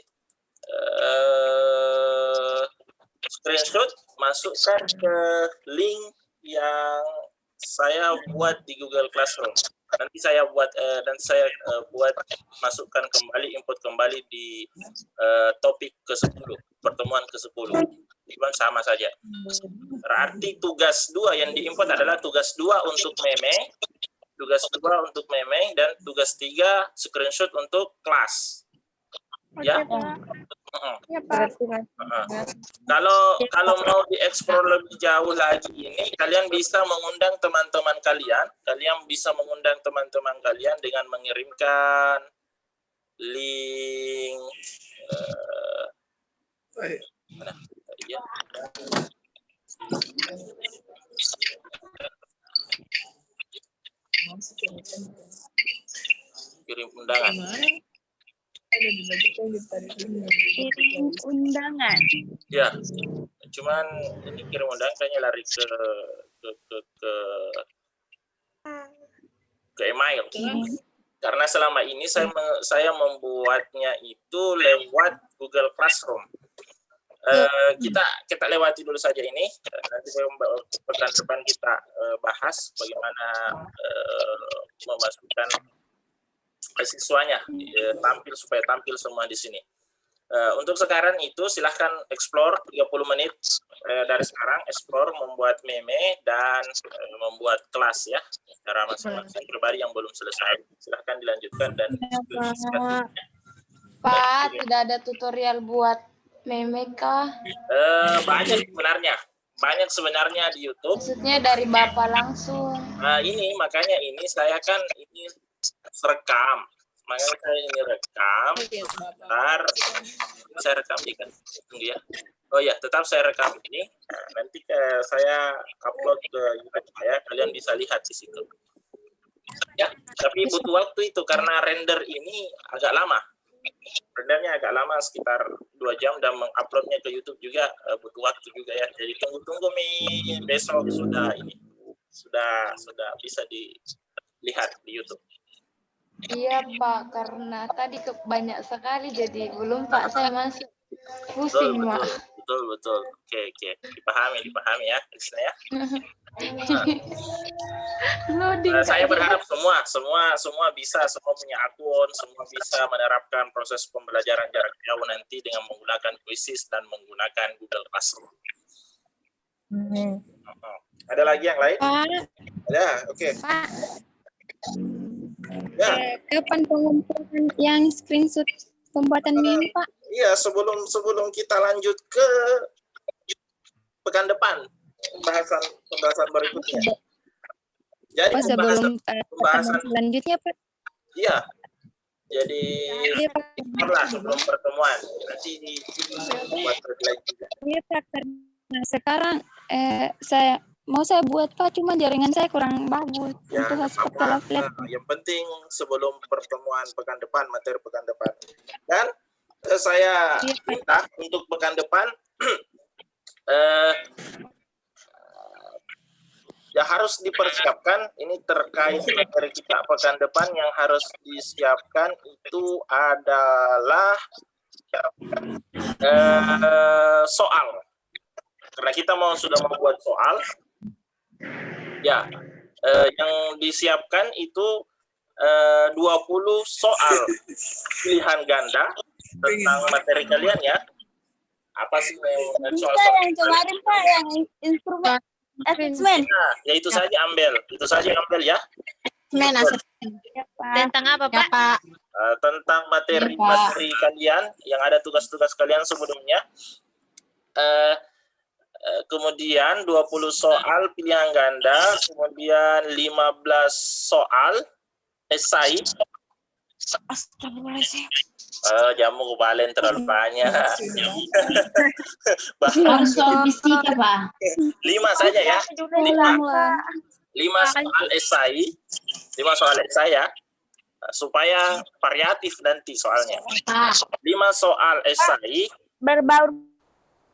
screenshot, masukkan ke link yang saya buat di Google Classroom. Nanti saya buat masukkan kembali, input kembali di topik ke-10, pertemuan ke-10. Cuman sama saja. Berarti tugas 2 yang diinput adalah tugas 2 untuk meme, dan tugas 3 screenshot untuk kelas. Ya. Ya, Pak. Kalau mau dieksplor lebih jauh lagi ini, kalian bisa mengundang teman-teman kalian. Kalian bisa mengundang teman-teman kalian dengan mengirimkan link mana tadi ya? Kirim undangan. Kirim undangan. Ya, cuman ini kirim undangan kayaknya lari ke email. Karena selama ini saya membuatnya itu lewat Google Classroom. Kita lewati dulu saja ini. Nanti pekan depan kita bahas bagaimana memasukkan siswanya supaya tampil semua di sini. Untuk sekarang itu silahkan explore 30 menit dari sekarang, explore membuat meme dan membuat kelas ya, cara masing-masing pribadi yang belum selesai. Silahkan dilanjutkan dan Pak, tidak ada tutorial buat meme kah? banyak sebenarnya di YouTube. Maksudnya dari Bapak langsung. Nah, makanya saya kan ini rekam. Makanya saya ini rekam. Bentar, saya rekam kan. Tunggu ya. Oh ya, tetap saya rekam ini. Nanti saya upload ke YouTube saya. Kalian bisa lihat di situ. Ya, tapi butuh waktu itu karena render ini agak lama. rendernya agak lama, sekitar 2 jam, dan menguploadnya ke YouTube juga butuh waktu juga ya. Jadi tunggu besok sudah bisa dilihat di YouTube. Iya Pak, karena tadi banyak sekali jadi belum Pak, saya masih pusing Pak. Betul. Oke. Dipahami ya, Krisna ya. Saya berharap semua bisa, semua punya akun, semua bisa menerapkan proses pembelajaran jarak jauh nanti dengan menggunakan Quizzes dan menggunakan Google Classroom. Ada lagi yang lain? Ada, oke. Pak, Ya. kapan pengumpulan yang screenshot pembuatan meme, Pak? Iya, sebelum kita lanjut ke pekan depan, pembahasan berikutnya. Jadi sebelum pembahasan selanjutnya, Pak. Iya. Jadi lah sebelum pertemuan nanti buat lagi juga. Iya, Pak. Nah, sekarang saya buat Pak, cuma jaringan saya kurang bagus Ya, untuk hotspot kalau flat. yang penting sebelum pertemuan pekan depan, materi pekan depan. Dan saya minta untuk pekan depan ya harus dipersiapkan. Ini terkait materi kita pekan depan yang harus disiapkan itu adalah soal. Karena kita sudah membuat soal, ya yang disiapkan itu 20 soal pilihan ganda tentang materi kalian ya. Apa sih soal yang kemarin Pak, yang instrumen assessment. Nah, ya itu saja ambil ya. Tentang apa Pak? Tentang materi kalian yang ada tugas-tugas kalian sebelumnya. Kemudian 20 soal pilihan ganda, kemudian 15 soal esai. Astagfirullahaladzim. Jamu kebalen terlalu banyak. Soal fisika, Pak. 5 saja ya. 5 soal esai. 5 soal esai ya. Supaya variatif nanti soalnya. 5 soal esai. Berbau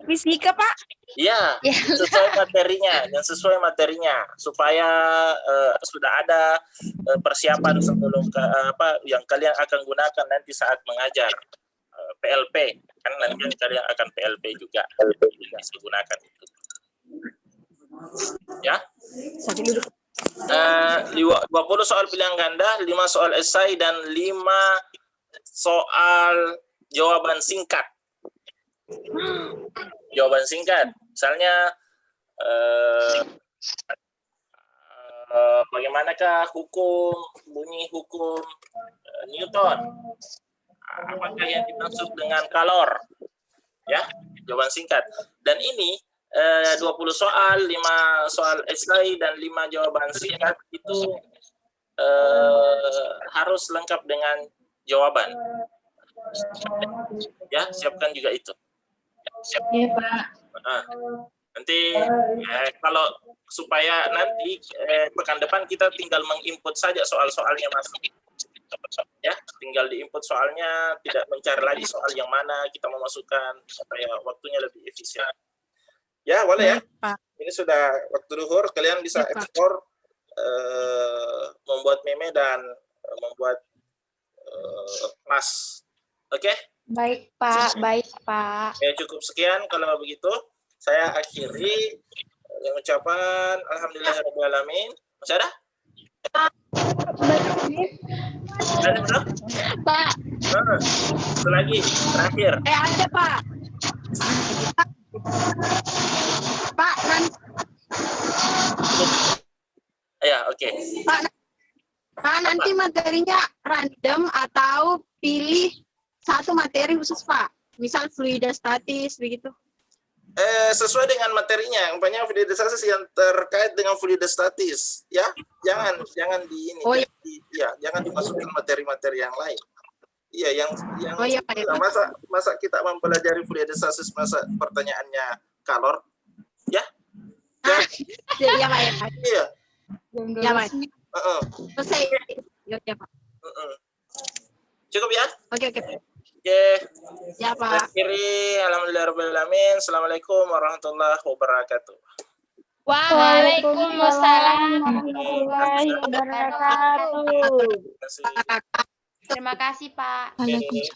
fisika Pak. Iya, yang sesuai materinya supaya sudah ada persiapan sebelum yang kalian akan gunakan nanti saat mengajar PLP, kan nanti kalian akan PLP juga bisa gunakan itu. Ya. 20 soal pilihan ganda, 5 soal esai dan 5 soal jawaban singkat. Jawaban singkat, misalnya bagaimanakah bunyi hukum Newton? Apakah yang dimaksud dengan kalor? Ya, jawaban singkat. Dan ini 20 soal, 5 soal esai dan 5 jawaban singkat itu harus lengkap dengan jawaban. Ya, siapkan juga itu. Iya, Pak. Nanti kalau supaya nanti pekan depan kita tinggal menginput saja soal-soalnya masuk. Ya, tinggal diinput soalnya, tidak mencari lagi soal yang mana kita mau masukkan supaya waktunya lebih efisien. Ya, boleh ya. Ini sudah waktu duhur, kalian bisa ekspor membuat meme dan membuat kelas. Oke? Baik Pak. Ya, cukup sekian kalau begitu. Saya akhiri dengan ucapan alhamdulillahirrahmanirrahim. Masih ada? Ada belum? Pak. Satu lagi, terakhir. Ada Pak. Pak, Ya, oke. Pak, nanti materinya random atau pilih satu materi khusus Pak, misal fluida statis begitu. Sesuai dengan materinya, umpamanya fluida statis yang terkait dengan fluida statis, ya, jangan di ini, jangan dimasukkan materi-materi yang lain. Iya, yang Pak. Masa kita mempelajari fluida statis masa pertanyaannya kalor, ya? Ya Pak. Iya. Ya Pak. Selesai. Ya Pak. Cukup ya? Oke. Oke. Ya, Pak. Akhiri, alhamdulillahirrahmanirrahim. Assalamualaikum warahmatullahi wabarakatuh. Waalaikumsalam warahmatullahi wabarakatuh. Terima kasih. Terima kasih, Pak. Oke.